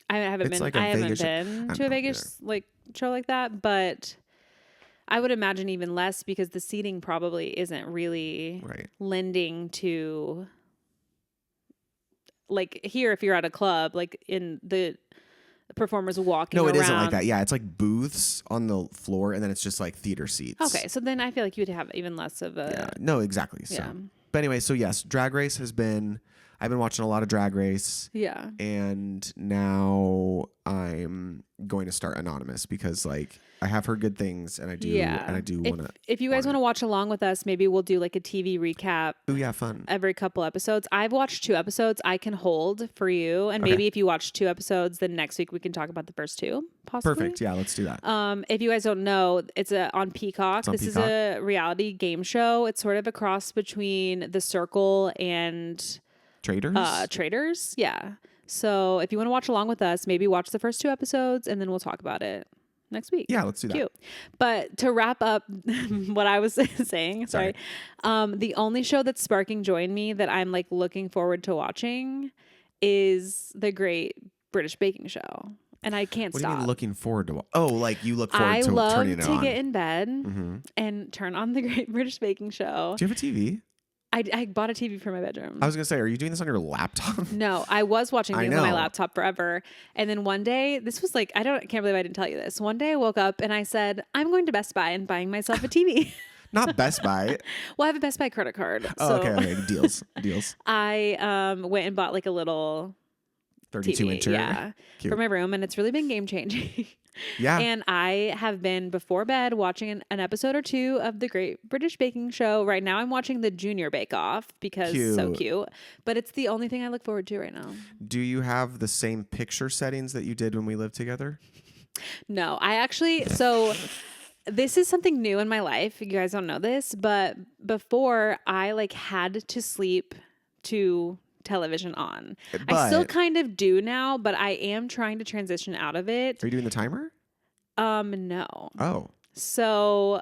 I haven't been to a Vegas like show like that, but I would imagine even less because the seating probably isn't really lending to like here if you're at a club, like in the performers walking around. No, it isn't like that. Yeah, it's like booths on the floor, and then it's just like theater seats. Okay, so then I feel like you'd have even less of a... Yeah, no, exactly. So. Yeah. But anyway, so yes, Drag Race has been... I've been watching a lot of Drag Race. Yeah. And now I'm going to start Anonymous because like I have heard good things and I do want to. If you guys want to watch along with us, maybe we'll do like a TV recap. Oh yeah, fun. Every couple episodes. I've watched 2 episodes. I can hold for you. And maybe if you watch 2 episodes, then next week we can talk about the first 2 possibly. Perfect. Yeah, let's do that. If you guys don't know, it's on Peacock. This is a reality game show. It's sort of a cross between The Circle and Traders. Yeah. So if you want to watch along with us, maybe watch the first 2 episodes and then we'll talk about it next week. Yeah, let's do that. Cute. But to wrap up what I was saying, sorry. The only show that's sparking joy in me that I'm like looking forward to watching is The Great British Baking Show. And I can't stop. What do you mean looking forward to? Oh, like you look forward to turning it on. I love to get in bed and turn on The Great British Baking Show. Do you have a TV? I bought a TV for my bedroom. I was going to say, are you doing this on your laptop? No, I was watching these on my laptop forever. And then one day, this was like, can't believe I didn't tell you this. One day I woke up and I said, I'm going to Best Buy and buying myself a TV. Not Best Buy. Well, I have a Best Buy credit card. Oh, so okay. Deals. I went and bought like a little 32-incher. For my room. And it's really been game changing. Yeah. And I have been before bed watching an episode or 2 of The Great British Baking Show. Right now I'm watching the Junior Bake Off because so cute. But it's the only thing I look forward to right now. Do you have the same picture settings that you did when we lived together? No, I actually, so this is something new in my life. You guys don't know this, but before I like had to sleep to television on. I still kind of do now, but I am trying to transition out of it. Are you doing the timer? No. Oh. So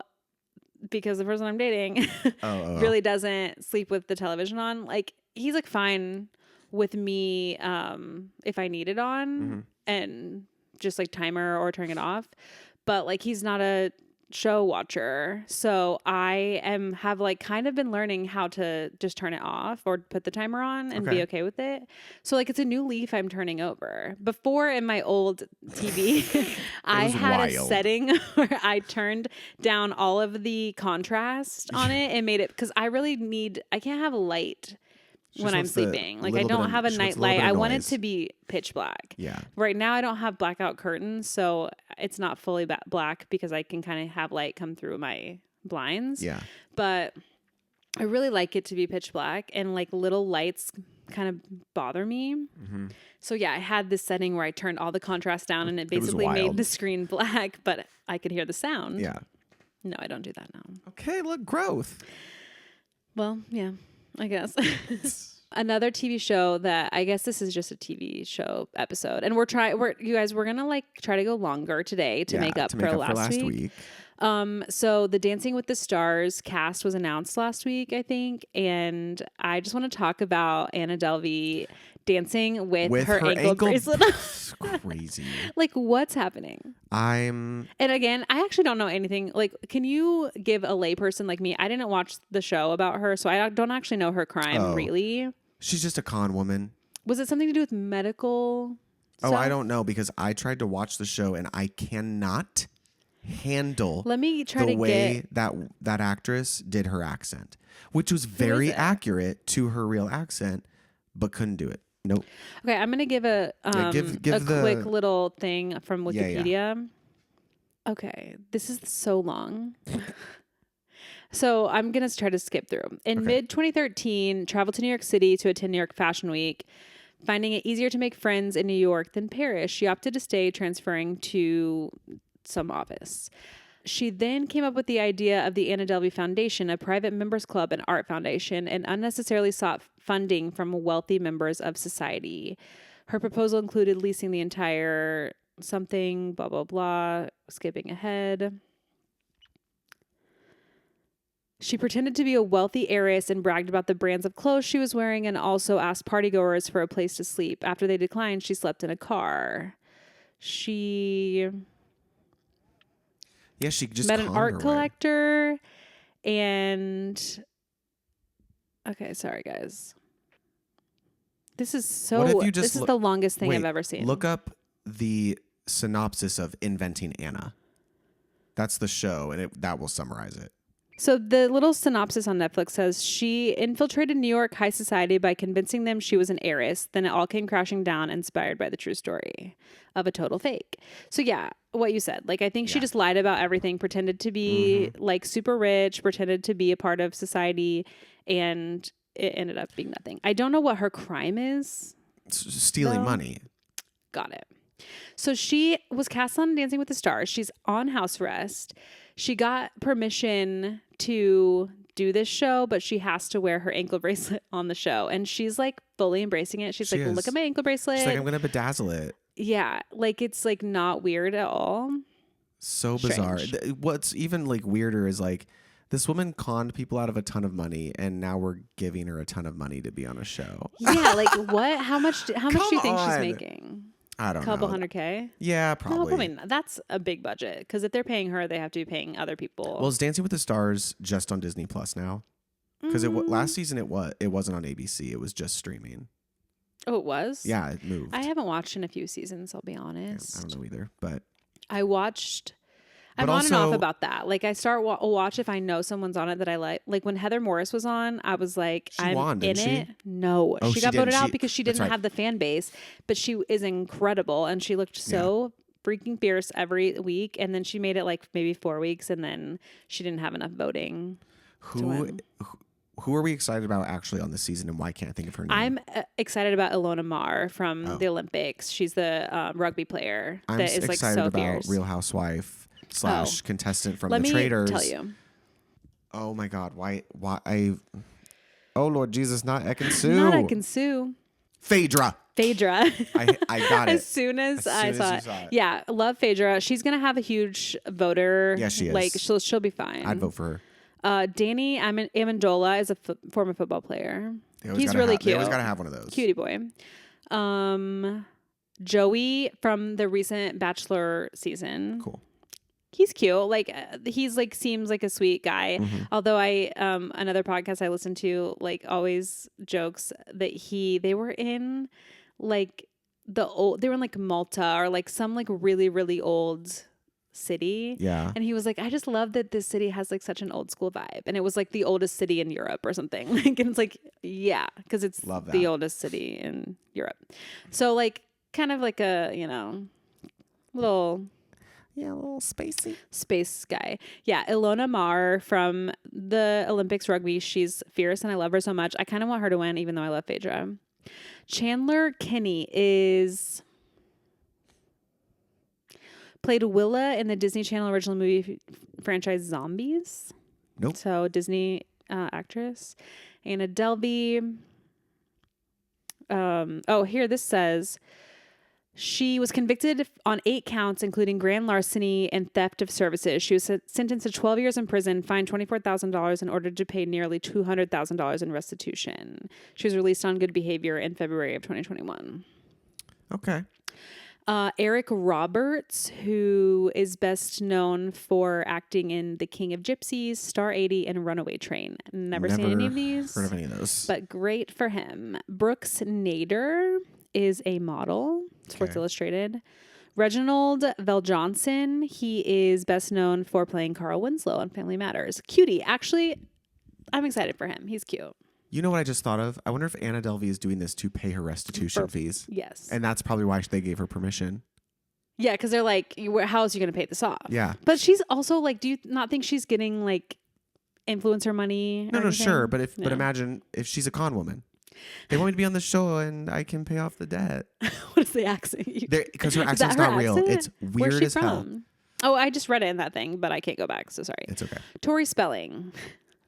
because the person I'm dating really doesn't sleep with the television on, like he's like fine with me if I need it on and just like timer or turning it off, but like he's not a show watcher. So I have like kind of been learning how to just turn it off or put the timer on and be okay with it. So like it's a new leaf I'm turning over. Before in my old TV, I had a setting where I turned down all of the contrast on it and made it, because I can't have light when I'm sleeping. Like I don't have a night light. I want it to be pitch black. Yeah. Right now I don't have blackout curtains, so it's not fully black because I can kind of have light come through my blinds. Yeah. But I really like it to be pitch black, and like little lights kind of bother me. Mm-hmm. So yeah, I had this setting where I turned all the contrast down and it basically made the screen black, but I could hear the sound. Yeah. No, I don't do that now. Okay, look, growth. Well, yeah. I guess. Another TV show that I guess this is just a TV show episode, and we're gonna like try to go longer today to make up for last week. So the Dancing with the Stars cast was announced last week, I think, and I just want to talk about Anna Delvey dancing with her ankle bracelet. Crazy. Like, what's happening? And again, I actually don't know anything. Like, can you give a layperson like me? I didn't watch the show about her, so I don't actually know her crime, really. She's just a con woman. Was it something to do with medical stuff? I don't know, because I tried to watch the show and I cannot handle the way that actress did her accent, which was very accurate to her real accent, but couldn't do it. Nope. Okay, I'm gonna give a quick little thing from Wikipedia. Yeah. Okay, this is so long. So I'm gonna try to skip through. In mid 2013, traveled to New York City to attend New York Fashion Week. Finding it easier to make friends in New York than Paris, she opted to stay, transferring to some office. She then came up with the idea of the Anna Delvey Foundation, a private members club and art foundation, and unnecessarily sought funding from wealthy members of society. Her proposal included leasing the entire something, blah, blah, blah, skipping ahead. She pretended to be a wealthy heiress and bragged about the brands of clothes she was wearing, and also asked partygoers for a place to sleep. After they declined, she slept in a car. She just met an art collector and... Okay, sorry, guys. This is this is the longest thing I've ever seen. Look up the synopsis of Inventing Anna. That's the show, and that will summarize it. So the little synopsis on Netflix says she infiltrated New York high society by convincing them she was an heiress. Then it all came crashing down, inspired by the true story of a total fake. So yeah, what you said. Like, I think she just lied about everything, pretended to be like super rich, pretended to be a part of society, and it ended up being nothing. I don't know what her crime is. Stealing money. Got it. So she was cast on Dancing with the Stars. She's on house arrest. She got permission to do this show, but she has to wear her ankle bracelet on the show. And she's like fully embracing it. She's like, look at my ankle bracelet. She's like, I'm going to bedazzle it. Yeah. Like, it's like not weird at all. So bizarre. What's even like weirder is like, this woman conned people out of a ton of money, and now we're giving her a ton of money to be on a show. Yeah. Like, what? How much do you think she's making? I don't know. Couple $100K? Yeah, probably. No, probably not. That's a big budget, because if they're paying her, they have to be paying other people. Well, is Dancing with the Stars just on Disney Plus now? Because last season it wasn't on ABC. It was just streaming. Oh, it was? Yeah, it moved. I haven't watched in a few seasons, I'll be honest. Yeah, I don't know either, but I watched... I'm on and off about that. Like, I start watch if I know someone's on it that I like. Like, when Heather Morris was on, I was like, I'm in it. No, she got voted out because she didn't have the fan base, but she is incredible, and she looked so freaking fierce every week. And then she made it like maybe 4 weeks, and then she didn't have enough voting. Who are we excited about actually on this season, and why can't I think of her name? I'm excited about Ilona Maher from the Olympics. She's the rugby player that is like so fierce. Real Housewife. / contestant from Let the me Traitors. tell you. Oh my God. Why? Oh Lord Jesus, not Ekin-Su. Not Ekin-Su. Phaedra. I got it. As soon as I saw it. Yeah, love Phaedra. She's gonna have a huge voter. Yeah, she is. Like she'll be fine. I'd vote for her. Danny Amendola is a former football player. He's really cute. They always gotta have one of those. Cutie boy. Joey from the recent Bachelor season. Cool. He's cute. Like he's like seems like a sweet guy. Mm-hmm. Although I another podcast I listened to like always jokes that they were in like they were in like Malta or like some like really really old city. Yeah. And he was like, I just love that this city has like such an old school vibe. And it was like the oldest city in Europe or something. Like, and it's like, yeah, because it's the oldest city in Europe. So like kind of like a, little spacey space guy. Yeah. Ilona Maher from the Olympics rugby. She's fierce and I love her so much. I kind of want her to win, even though I love Phaedra. Chandler Kinney played Willa in the Disney Channel original movie franchise Zombies. Nope. So Disney actress. Anna Delvey. Here this says she was convicted on 8 counts, including grand larceny and theft of services. She was sentenced to 12 years in prison, fined $24,000, and ordered to pay nearly $200,000 in restitution. She was released on good behavior in February of 2021. Okay. Eric Roberts, who is best known for acting in The King of Gypsies, Star 80, and Runaway Train. Never seen any of these. Heard of any of those. But great for him. Brooks Nader is a model. Sports Illustrated. Reginald Vell-Johnson, he is best known for playing Carl Winslow on Family Matters. Cutie. Actually, I'm excited for him. He's cute. You know what I just thought of? I wonder if Anna Delvey is doing this to pay her restitution fees. Yes. And that's probably why they gave her permission. Yeah, because they're like, how else are you going to pay this off? Yeah. But she's also like, do you not think she's getting like influencer money? No, sure. But but imagine if she's a con woman. They want me to be on the show and I can pay off the debt. What is the accent? Because her accent's not real. It's weird as hell. Oh, I just read it in that thing, but I can't go back. So sorry. It's okay. Tori Spelling.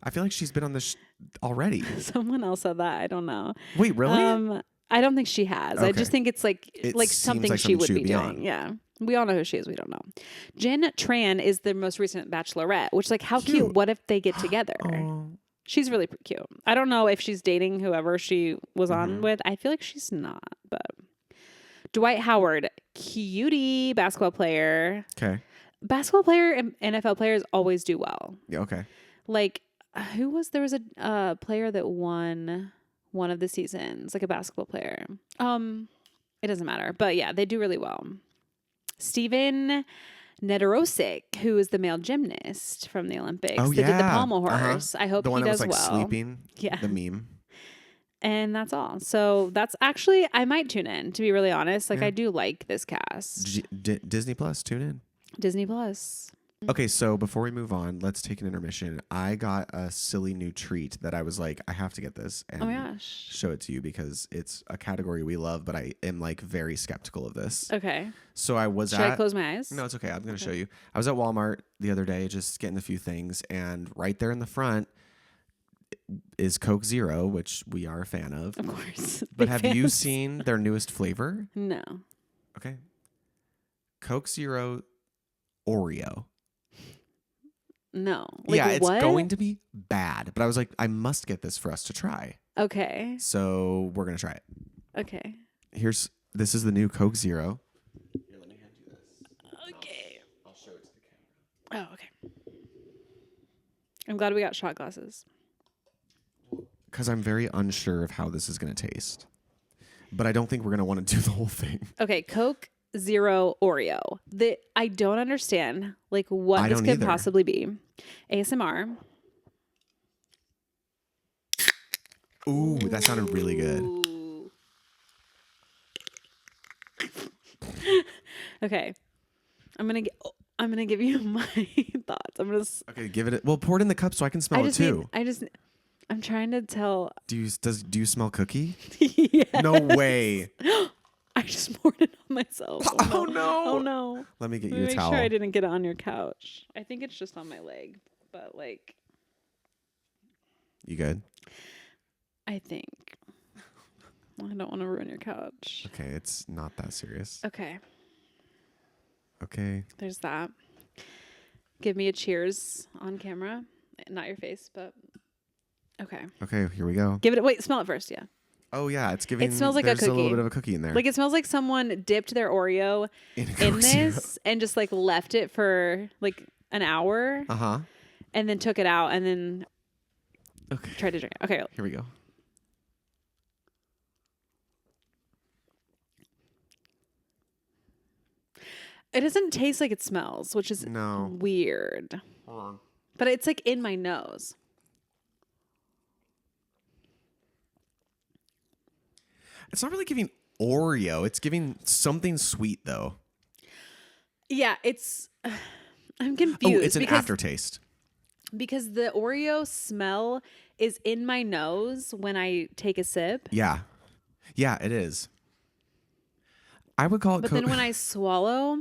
I feel like she's been on this already. Someone else said that. I don't know. Wait, really? I don't think she has. Okay. I just think it's like something she would be doing. Yeah. We all know who she is. We don't know. Jen Tran is the most recent Bachelorette, which like how cute. What if they get together? She's really cute. I don't know if she's dating whoever she was on with. I feel like she's not, but Dwight Howard, cutie basketball player. Okay. Basketball player and NFL players always do well. Yeah, okay. Like there was a player that won one of the seasons, like a basketball player. It doesn't matter, but yeah, they do really well. Steven Nedorosik, who is the male gymnast from the Olympics that did the pommel horse. I hope the one he that does was like well. Sleeping. Yeah, the meme. And that's all. So that's actually I might tune in, to be really honest. Like I do like this cast. Disney Plus, tune in. Disney Plus. Okay, so before we move on, let's take an intermission. I got a silly new treat that I was like, I have to get this and show it to you because it's a category we love, but I am like very skeptical of this. Okay. So I was Should I close my eyes? No, it's okay. I'm going to show you. I was at Walmart the other day just getting a few things, and right there in the front is Coke Zero, which we are a fan of. Of course. But have you seen their newest flavor? No. Okay. Coke Zero Oreo. No. Like, it's going to be bad. But I was like, I must get this for us to try. Okay. So we're going to try it. Okay. This is the new Coke Zero. Here, let me hand you this. Okay. I'll show it to the camera. Oh, okay. I'm glad we got shot glasses. Because I'm very unsure of how this is going to taste. But I don't think we're going to want to do the whole thing. Okay. Coke Zero Oreo. I don't understand like what this could possibly be. ASMR. Ooh, that sounded really good. Okay. I'm gonna give you my thoughts. Okay, give it. Well, pour it in the cup so I can smell it too. I'm trying to tell. Do you smell cookie? Yes. No way. I just poured it on myself. Oh no. Oh no. Let me get Let you me a make towel. sure I didn't get it on your couch. I think it's just on my leg, but like. You good? I think. I don't want to ruin your couch. Okay, it's not that serious. Okay. Okay. There's that. Give me a cheers on camera. Not your face, but okay. Okay, here we go. Give it. Wait, smell it first. Yeah. Oh yeah, it's giving. It smells like a there's cookie. a little bit of a cookie in there. Like it smells like someone dipped their Oreo in this and just like left it for like an hour. And then took it out and then tried to drink it. Okay. Here we go. It doesn't taste like it smells, which is weird. Hold on. But it's like in my nose. It's not really giving Oreo. It's giving something sweet though. Yeah, it's. I'm confused. Oh, it's an aftertaste. Because the Oreo smell is in my nose when I take a sip. Yeah. Yeah, it is. I would call it. But then when I swallow,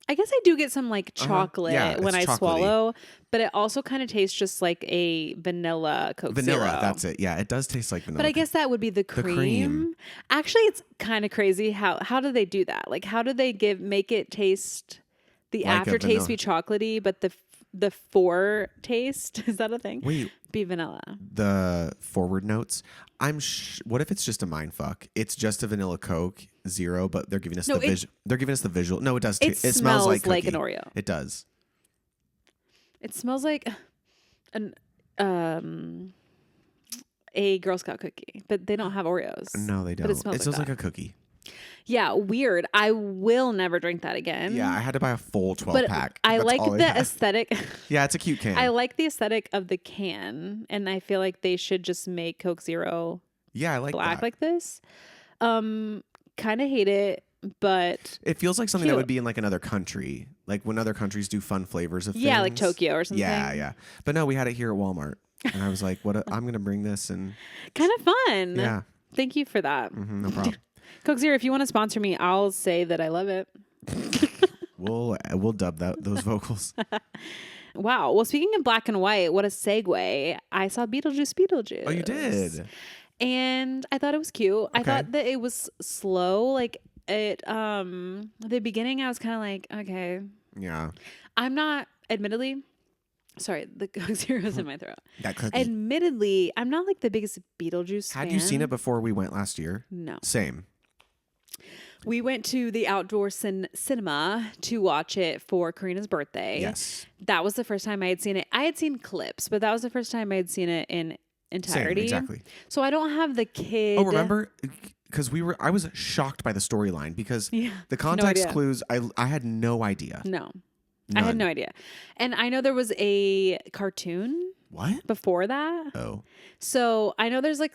I guess I do get some like chocolate when I swallow, but it also kind of tastes just like a vanilla Coke Vanilla, Zero. that's it. Yeah, it does taste like vanilla. But I guess that would be the cream. Actually, it's kind of crazy how do they do that? Like how do they make it taste the like aftertaste be chocolatey, but the foretaste, is that a thing? Wait, be vanilla. The forward notes. What if it's just a mind fuck? It's just a vanilla Coke Zero, but they're giving us They're giving us the visual. No, it does. It smells like an Oreo. It does. It smells like a Girl Scout cookie, but they don't have Oreos. No, they don't. But it smells like a cookie. Yeah, weird. I will never drink that again. Yeah, I had to buy a full 12 pack. I like the aesthetic. Yeah, it's a cute can. I like the aesthetic of the can, and I feel like they should just make Coke Zero. Yeah, I like black that. like this. Kind of hate it, but it feels like something that would be in like another country, like when other countries do fun flavors of things. Yeah, like Tokyo or something. Yeah. But no, we had it here at Walmart, and I was like, I'm gonna bring this and kind of fun. Yeah. Thank you for that. No problem. Coke Zero, if you want to sponsor me, I'll say that I love it. We'll dub those vocals. Wow. Well, speaking of black and white, what a segue. I saw Beetlejuice. Oh, you did? And I thought it was cute. Okay. I thought that it was slow. Like the beginning, I was kind of like, okay. Yeah. I'm not, admittedly, sorry, the Coke Zero's in my throat. That cookie. Admittedly, I'm not like the biggest Beetlejuice fan. Had you seen it before we went last year? No. Same. We went to the outdoor cinema to watch it for Karina's birthday. Yes. That was the first time I had seen it. I had seen clips, but that was the first time I had seen it in entirety. Same, exactly. So I don't have the kid. Oh, remember? Because I was shocked by the storyline because the context clues, I had no idea. No. None. I had no idea. And I know there was a cartoon. What? Before that. Oh. So I know there's like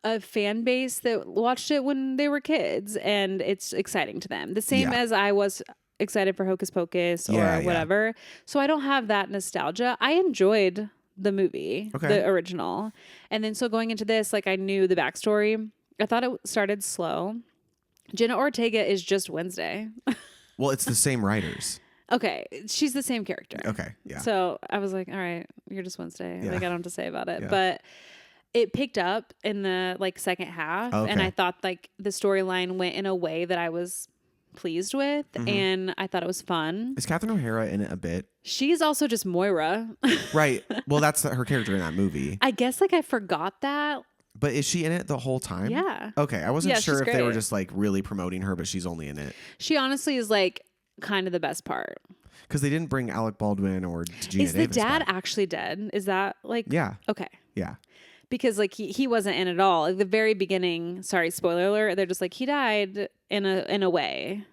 a fan base that watched it when they were kids and it's exciting to them. The same as I was excited for Hocus Pocus or whatever. Yeah. So I don't have that nostalgia. I enjoyed the movie, the original. And then so going into this, like I knew the backstory. I thought it started slow. Jenna Ortega is just Wednesday. Well, it's the same writers. Okay. She's the same character. Okay. Yeah. So I was like, all right, you're just Wednesday. Yeah. Like I don't have to say about it. Yeah. But it picked up in the like second half. Okay. And I thought like the storyline went in a way that I was pleased with. Mm-hmm. And I thought it was fun. Is Catherine O'Hara in it a bit? She's also just Moira. Right. Well, that's her character in that movie. I guess like I forgot that. But is she in it the whole time? Yeah. Okay. I wasn't sure if they were just like really promoting her, but she's only in it. She honestly is like kind of the best part. Because they didn't bring Alec Baldwin or Geena Davis. Is the dad actually dead? Is that like... Yeah. Okay. Yeah. Because like he wasn't in at all. Like the very beginning, sorry, spoiler alert, they're just like, he died in a way.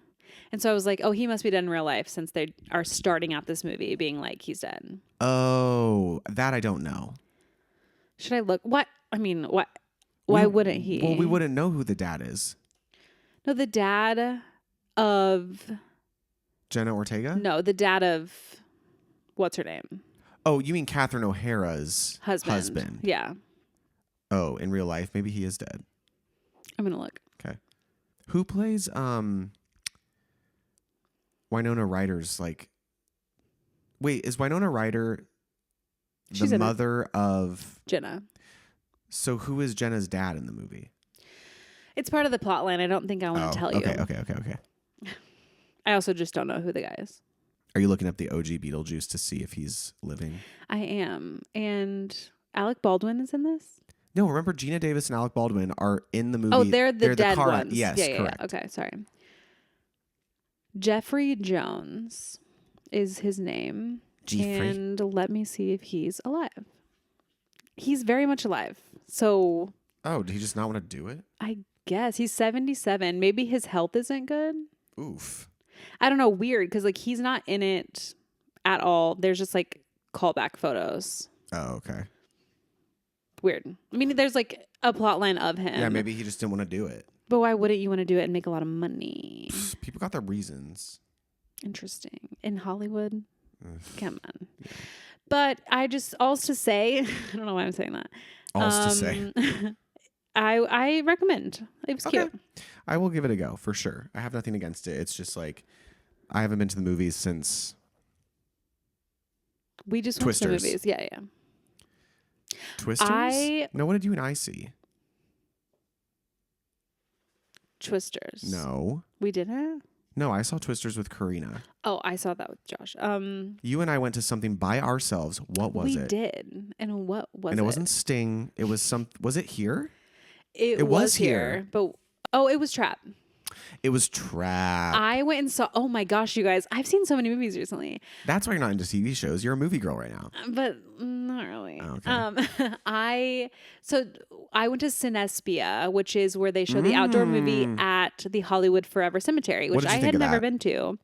And so I was like, oh, he must be dead in real life since they are starting out this movie being like, he's dead. Oh, that I don't know. Should I look? What? I mean, what? Why wouldn't he? Well, we wouldn't know who the dad is. No, the dad of... Jenna Ortega? No, the dad of... What's her name? Oh, you mean Catherine O'Hara's husband? Yeah. Oh, in real life, maybe he is dead. I'm going to look. Okay. Who plays Winona Ryder's like? Wait, is Winona Ryder She's the in it. mother of Jenna. So who is Jenna's dad in the movie? It's part of the plot line. I don't think I want to tell okay, you. Okay. I also just don't know who the guy is. Are you looking up the OG Beetlejuice to see if he's living? I am. And Alec Baldwin is in this? No, remember Gina Davis and Alec Baldwin are in the movie. Oh, they're the dead car ones. Yes, yeah. correct. Okay, sorry. Jeffrey Jones is his name. Jeffrey. And let me see if he's alive. He's very much alive. So... Oh, did he just not want to do it? I guess. He's 77. Maybe his health isn't good. Oof. I don't know. Weird, because like he's not in it at all. There's just like callback photos. Oh, okay. Weird. I mean, there's like a plot line of him. Yeah, maybe he just didn't want to do it. But why wouldn't you want to do it and make a lot of money? People got their reasons. Interesting. In Hollywood? Come on. Yeah. But I just, all's to say, I don't know why I'm saying that. All's to say. I recommend. It was cute. I will give it a go for sure. I have nothing against it. It's just like I haven't been to the movies since we just went to the movies. Yeah. Twisters? No, what did you and I see? Twisters. No. We didn't? No, I saw Twisters with Karina. Oh, I saw that with Josh. You and I went to something by ourselves. What was it? We did. And what was it? And it wasn't Sting. It was was it here? It was here. But it was Trap. It was Trap. I went and saw, oh my gosh, you guys, I've seen so many movies recently. That's why you're not into TV shows. You're a movie girl right now. But not really. Oh, okay. I went to Cinespia, which is where they show the outdoor movie at the Hollywood Forever Cemetery, which I had never been to.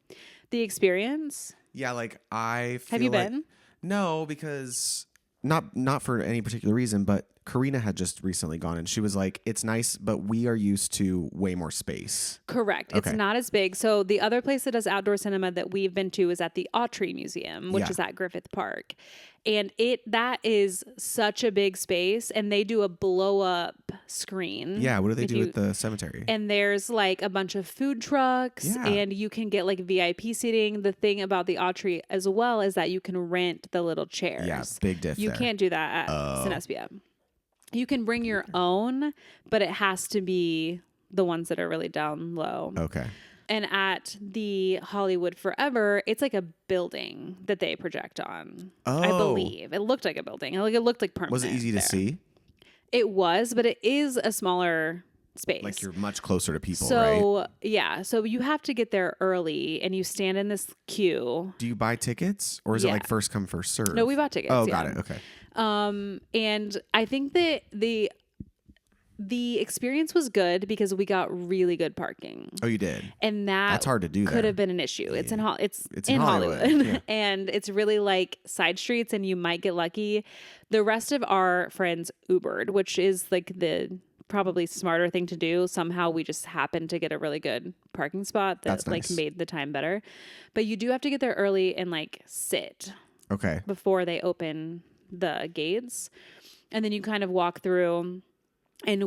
The Experience. Yeah, like I feel Have you been? No, because not for any particular reason, but Karina had just recently gone and she was like, it's nice, but we are used to way more space. Correct. Okay. It's not as big. So the other place that does outdoor cinema that we've been to is at the Autry Museum, which is at Griffith Park. And that is such a big space, and they do a blow up screen. Yeah, what do they do at the cemetery? And there's like a bunch of food trucks, and you can get like VIP seating. The thing about the Autry as well is that you can rent the little chairs. Yeah, big diff. You can't do that at Cinespia. You can bring your own, but it has to be the ones that are really down low. Okay. And at the Hollywood Forever, it's like a building that they project on. Oh. I believe. It looked like a building. It looked like permanent. Was it easy to see? It was, but it is a smaller space. Like you're much closer to people, right? Yeah. So you have to get there early and you stand in this queue. Do you buy tickets or is it like first come, first serve? No, we bought tickets. Oh, got it. Okay. And I think that the experience was good because we got really good parking. Oh, you did? And that's hard to do. Could have been an issue. It's in in Hollywood. Yeah. And it's really like side streets and you might get lucky. The rest of our friends Ubered, which is like the probably smarter thing to do. Somehow we just happened to get a really good parking spot that like made the time better. But you do have to get there early and like sit. Okay. Before they open the gates. And then you kind of walk through. And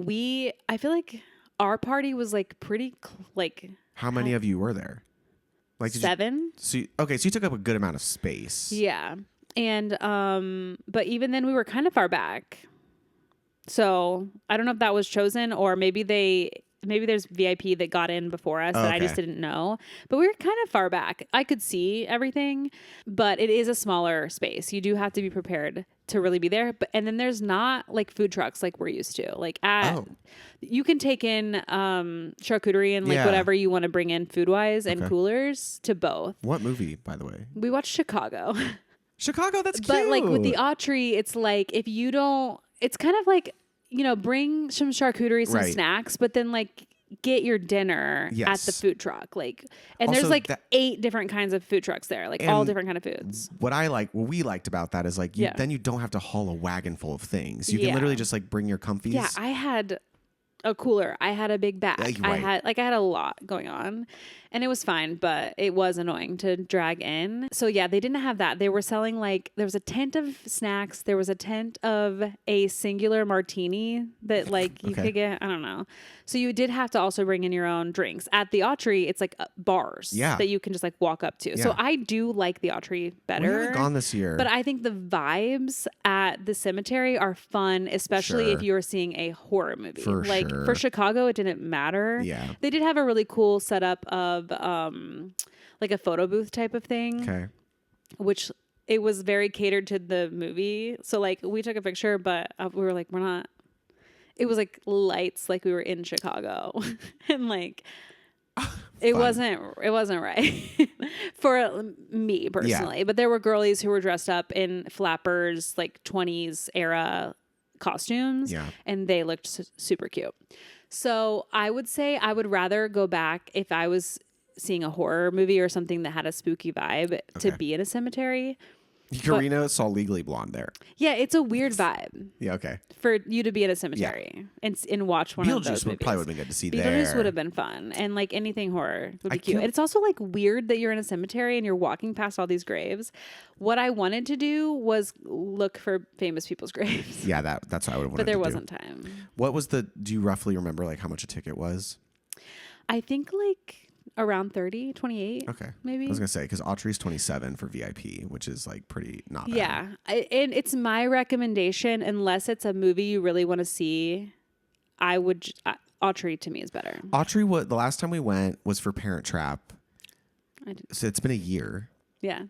I feel like our party was like pretty How many of you were there? Like 7. So you took up a good amount of space. Yeah. And but even then we were kind of far back. So I don't know if that was chosen or maybe there's VIP that got in before us that I just didn't know. But we were kind of far back. I could see everything, but it is a smaller space. You do have to be prepared to really be there. And then there's not like food trucks like we're used to. Like you can take in charcuterie and like whatever you want to bring in food wise and coolers to both. What movie, by the way? We watched Chicago. Chicago, that's cute. But like with the Autry, it's like if you don't, it's kind of like, bring some charcuterie, some snacks, but then like get your dinner at the food truck. Like, and also, there's like 8 different kinds of food trucks there, like all different kind of foods. What we liked about that is like, then you don't have to haul a wagon full of things. You can literally just like bring your comfies. Yeah. I had a cooler. I had a big bag. I had a lot going on. And it was fine, but it was annoying to drag in. So yeah, they didn't have that. They were selling like, there was a tent of snacks. There was a tent of a singular martini that like you could get. I don't know. So you did have to also bring in your own drinks. At the Autry, it's like bars that you can just like walk up to. So I do like the Autry better. We haven't gone this year. But I think the vibes at the cemetery are fun, especially if you're seeing a horror movie. For Chicago, it didn't matter. Yeah. They did have a really cool setup of like a photo booth type of thing. Okay. Which it was very catered to the movie. So like we took a picture, but we were like, we're not. It was like lights, like we were in Chicago, and like it wasn't right for me personally. But there were girlies who were dressed up in flappers, like 20s era costumes, and they looked super cute. So I would say I would rather go back if I was seeing a horror movie or something that had a spooky vibe to be in a cemetery. Karina saw Legally Blonde there. Yeah, it's a weird vibe. Yeah, okay. For you to be in a cemetery and watch one of those movies. Probably would have been good to see there. Beetlejuice would have been fun. And like anything horror would be cute. And it's also like weird that you're in a cemetery and you're walking past all these graves. What I wanted to do was look for famous people's graves. Yeah, that's what I would have wanted to do. But there wasn't time. What was do you roughly remember like how much a ticket was? I think like around 30, 28. Okay. Maybe. I was going to say, because Autry's 27 for VIP, which is like pretty not bad. Yeah. And it's my recommendation, unless it's a movie you really want to see, I would, Autry to me is better. Autry, the last time we went was for Parent Trap. So it's been a year. Yeah.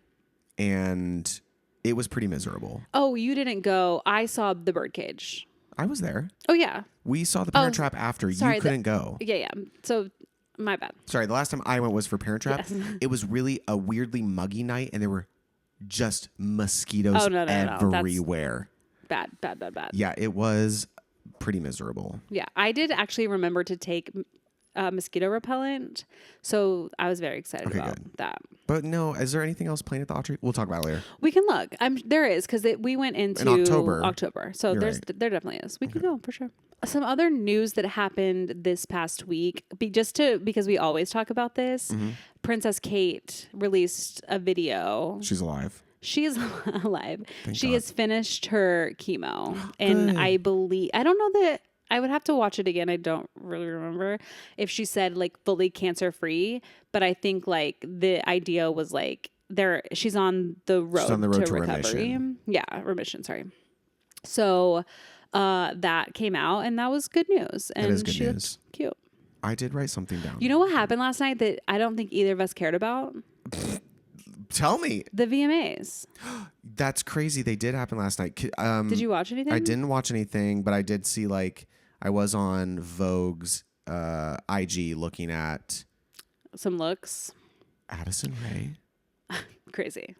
And it was pretty miserable. Oh, you didn't go. I saw the Birdcage. I was there. Oh, yeah. We saw the Parent Trap after. Sorry, you couldn't go. Yeah. So my bad. Sorry, the last time I went was for Parent Trap. Yes. It was really a weirdly muggy night, and there were just mosquitoes everywhere. No. Bad. Yeah, it was pretty miserable. Yeah, I did actually remember to take mosquito repellent, so I was very excited about that. But no, is there anything else playing at the Autry? We'll talk about it later. We can look. There is, because we went into October. So there definitely is. We can go for sure. Some other news that happened this past week, because we always talk about this, Princess Kate released a video. She's alive. She is alive. Thank God. Has finished her chemo. And I don't know that, I would have to watch it again. I don't really remember if she said like fully cancer free, but I think like the idea was like she's on the road, to recovery. Remission. Yeah, remission, sorry. So that came out, and that was good news. And that is good she news. Looked cute. I did write something down. You know what happened last night that I don't think either of us cared about? Tell me. The VMAs. That's crazy. They did happen last night. Did you watch anything? I didn't watch anything, but I did see like I was on Vogue's IG looking at some looks. Addison Rae. Crazy.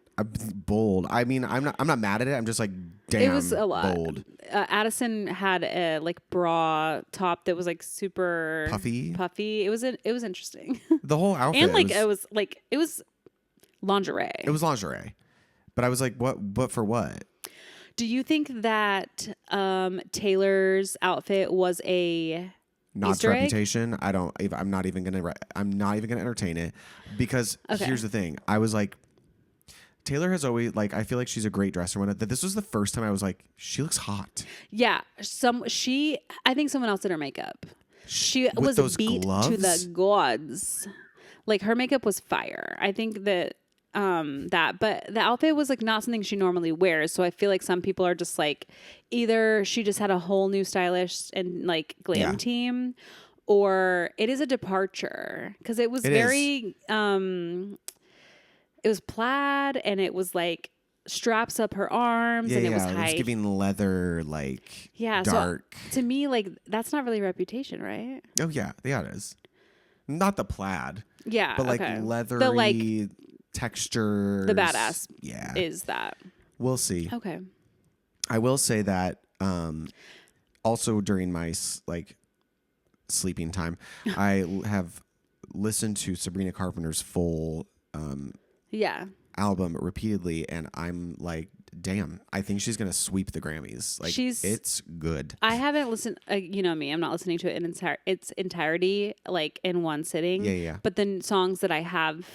Bold. I mean, I'm not mad at it. I'm just like, damn. It was a lot. Bold. Addison had a like bra top that was like super puffy. It was interesting. The whole outfit. And it was lingerie. It was lingerie. But I was like, what? But for what? Do you think that Taylor's outfit was a Nod's Easter egg? reputation? I'm not even gonna entertain it, because here's the thing. I was like, Taylor has always like, I feel like she's a great dresser. That this was the first time I was like, she looks hot. Yeah, I think someone else did her makeup. She was beat gloves? to the gods. Like her makeup was fire. I think that but the outfit was like not something she normally wears. So I feel like some people are just like, either she just had a whole new stylist and like glam team, or it is a departure, because it was it was plaid, and it was like straps up her arms, and it was high. It was giving leather, like dark. So to me, like that's not really Reputation, right? Oh yeah, it is. Not the plaid. Yeah, but like leathery textures. The badass. Yeah, is that. We'll see. Okay. I will say that also during my like sleeping time, I have listened to Sabrina Carpenter's full album repeatedly, and I'm like damn, I think she's gonna sweep the Grammys. Like it's good. I haven't listened. You know me, I'm not listening to it in its entirety, like in one sitting. Yeah. But the songs that I have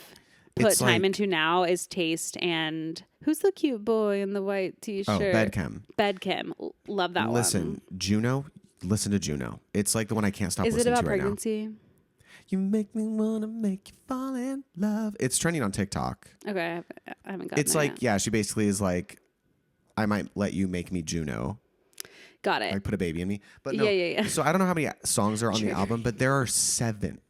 put It's time like, into now is Taste and who's the cute boy in the white t-shirt? Bedchem. Bedchem. Love that one. Listen, Juno. Listen to Juno. It's like the one I can't stop Is it listening about to right pregnancy? now. You make me wanna make you fall in love. It's trending on TikTok. Okay, I haven't gotten It's there like, yet. yeah, she basically is like, I might let you make me Juno. Got it. Like put a baby in me. But no. Yeah. So I don't know how many songs are on the album, but there are 7.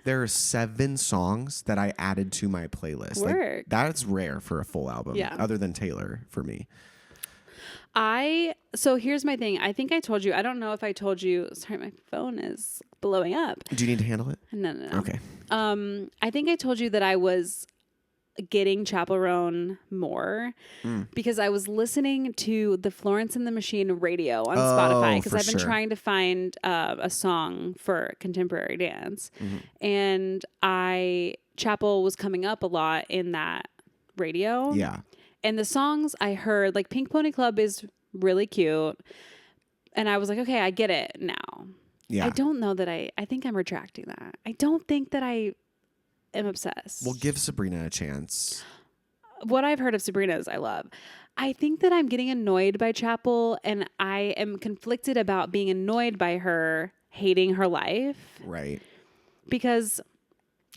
There are 7 songs that I added to my playlist. Work. Like, that's rare for a full album. Yeah. Other than Taylor for me. So here's my thing. I think I told you. I don't know if I told you. Sorry, my phone is blowing up. Do you need to handle it? No. Okay. I think I told you that I was getting Chaperone more because I was listening to the Florence and the Machine radio on Spotify because I've been trying to find a song for contemporary dance, and Chapel was coming up a lot in that radio. Yeah. And the songs I heard, like Pink Pony Club is really cute. And I was like, okay, I get it now. Yeah. I don't know that I think I'm retracting that. I don't think that I am obsessed. Well, give Sabrina a chance. What I've heard of Sabrina is I love. I think that I'm getting annoyed by Chapel, and I am conflicted about being annoyed by her hating her life. Right. Because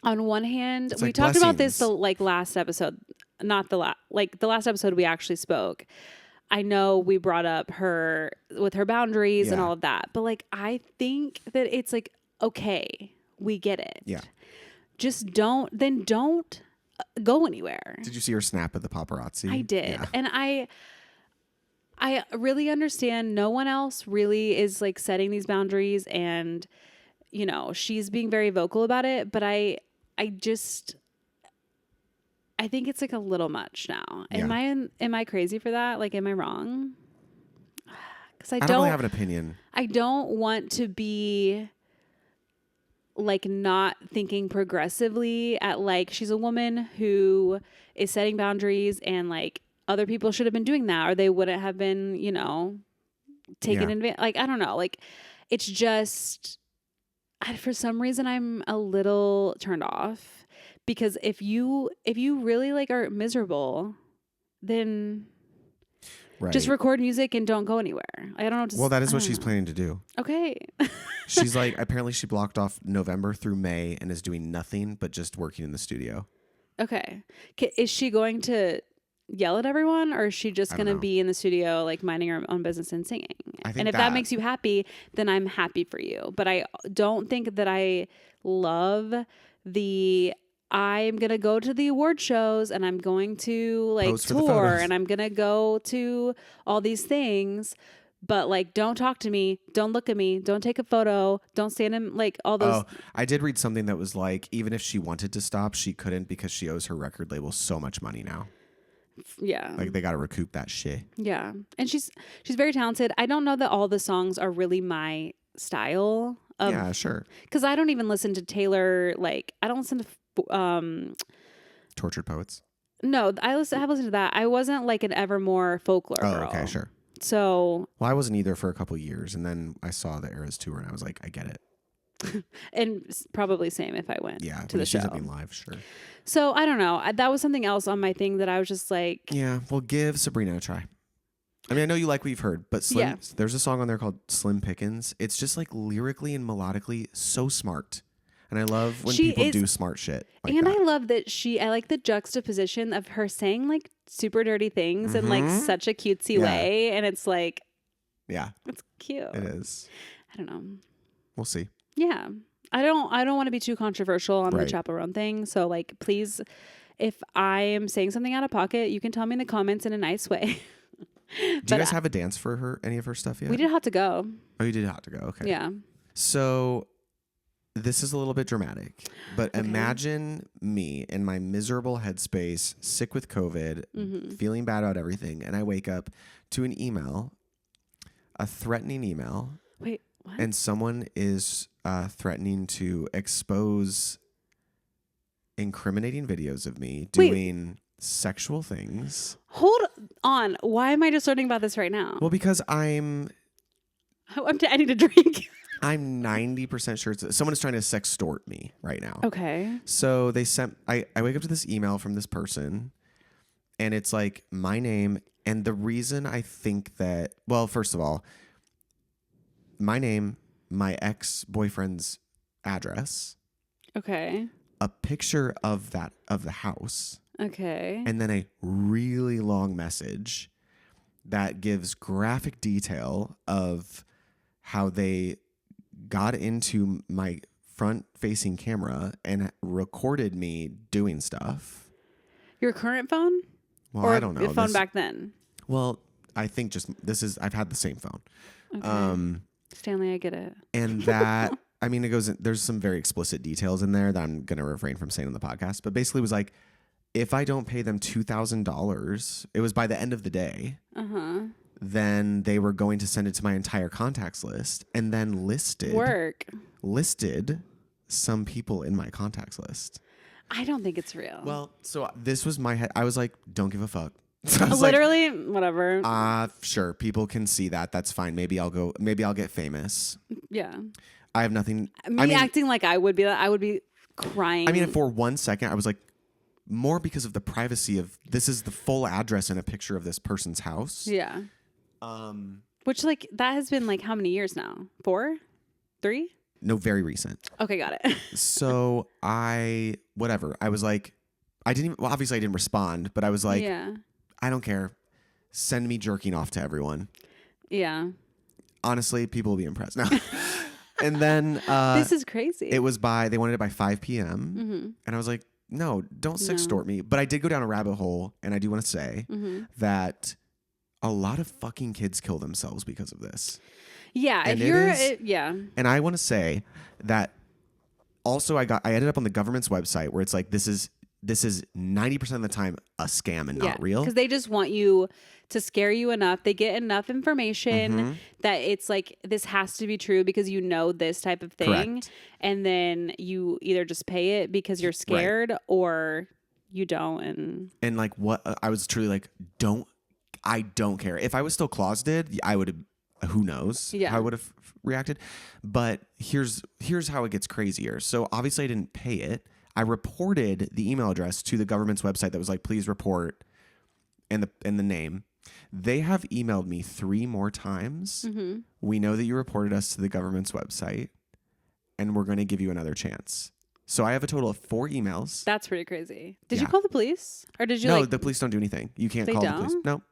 on one hand, It's we like talked about this blessings. the last episode, not the the last episode we actually spoke. I know we brought up her with her boundaries and all of that, but like I think that it's like okay, we get it. Yeah. Just don't go anywhere. Did you see her snap at the paparazzi? I did. Yeah. And I really understand no one else really is like setting these boundaries, and you know, she's being very vocal about it, but I think it's like a little much now. Yeah. Am I crazy for that? Like, am I wrong? Because I don't really have an opinion. I don't want to be like not thinking progressively at like she's a woman who is setting boundaries, and like other people should have been doing that, or they wouldn't have been, you know, taken advantage. Like, I don't know. Like, it's just for some reason I'm a little turned off. Because if you really like are miserable, then just record music and don't go anywhere. I don't know what to Well, that is what she's planning to do. Okay. She's like, apparently she blocked off November through May and is doing nothing but just working in the studio. Okay. Is she going to yell at everyone, or is she just going to be in the studio like minding her own business and singing? And if that makes you happy, then I'm happy for you. But I don't think that I love I'm going to go to the award shows, and I'm going to like tour, and I'm going to go to all these things, but like, don't talk to me. Don't look at me. Don't take a photo. Don't stand in like all those. Oh, I did read something that was like, even if she wanted to stop, she couldn't because she owes her record label so much money now. Yeah. Like they got to recoup that shit. Yeah. And she's very talented. I don't know that all the songs are really my style. Yeah, sure. Because I don't even listen to Taylor. Like, I don't listen to Tortured Poets. No, I have listened to that. I wasn't like an Evermore folklore girl. Okay, sure. So, well, I wasn't either for a couple of years, and then I saw the Eras tour, and I was like, I get it. And probably same if I went to the show. She's being live, sure. So I don't know. That was something else on my thing that I was just like, yeah. Well, give Sabrina a try. I mean, I know you like what you've heard, but there's a song on there called Slim Pickens. It's just like lyrically and melodically so smart. And I love when people do smart shit. Like and that. I love that I like the juxtaposition of her saying like super dirty things in like such a cutesy way. And it's like, yeah, it's cute. It is. I don't know. We'll see. Yeah. I don't want to be too controversial on the chaperone thing. So like, please, if I am saying something out of pocket, you can tell me in the comments in a nice way. Do you guys have a dance for her, any of her stuff yet? We did Hot to Go. Oh, you did Hot to Go. Okay. Yeah. So this is a little bit dramatic, but imagine me in my miserable headspace, sick with COVID, feeling bad about everything. And I wake up to an email, a threatening email. Wait, what? And someone is threatening to expose incriminating videos of me doing sexual things. Hold on. Why am I just learning about this right now? Well, because I need a drink. I'm 90% sure someone is trying to sextort me right now. Okay. So they sent, I wake up to this email from this person, and it's like my name. And the reason I think that, well, first of all, my name, my ex-boyfriend's address. Okay. A picture of the house. Okay. And then a really long message that gives graphic detail of how they got into my front-facing camera and recorded me doing stuff. Your current phone? Well, or I don't know. The phone back then? Well, I think just I've had the same phone. Okay. Stanley, I get it. And that, I mean, there's some very explicit details in there that I'm going to refrain from saying on the podcast, but basically it was like, if I don't pay them $2,000, it was by the end of the day, then they were going to send it to my entire contacts list, and then listed some people in my contacts list. I don't think it's real. Well, so this was my head. I was like, don't give a fuck. So I was literally, whatever. Sure, people can see that. That's fine. Maybe I'll get famous. Yeah. I have nothing. Acting like I would be crying. I mean, for 1 second, I was like, more because of the privacy of this is the full address and a picture of this person's house. Yeah. Which that has been how many years now? 4? 3? No, very recent. Okay, got it. So I was like, obviously I didn't respond, but I was like, yeah. I don't care. Send me jerking off to everyone. Yeah. Honestly, people will be impressed now. And then this is crazy. They wanted it by 5 p.m. And I was like, no, don't sextort me. But I did go down a rabbit hole, and I do want to say that a lot of fucking kids kill themselves because of this. Yeah, and And I want to say that also I ended up on the government's website where it's like this is 90% of the time a scam and not real. Because they just want you to scare you enough. They get enough information that it's like, this has to be true because this type of thing. Correct. And then you either just pay it because you're scared or you don't. And what I was truly like, I don't care. If I was still closeted, I would have, who knows how I would have reacted. But here's how it gets crazier. So obviously I didn't pay it. I reported the email address to the government's website that was like, please report, and the name. They have emailed me 3 more times. We know that you reported us to the government's website, and we're going to give you another chance. So I have a total of 4 emails. That's pretty crazy. Did you call the police? Or did you No, the police don't do anything. You can't call the police. No.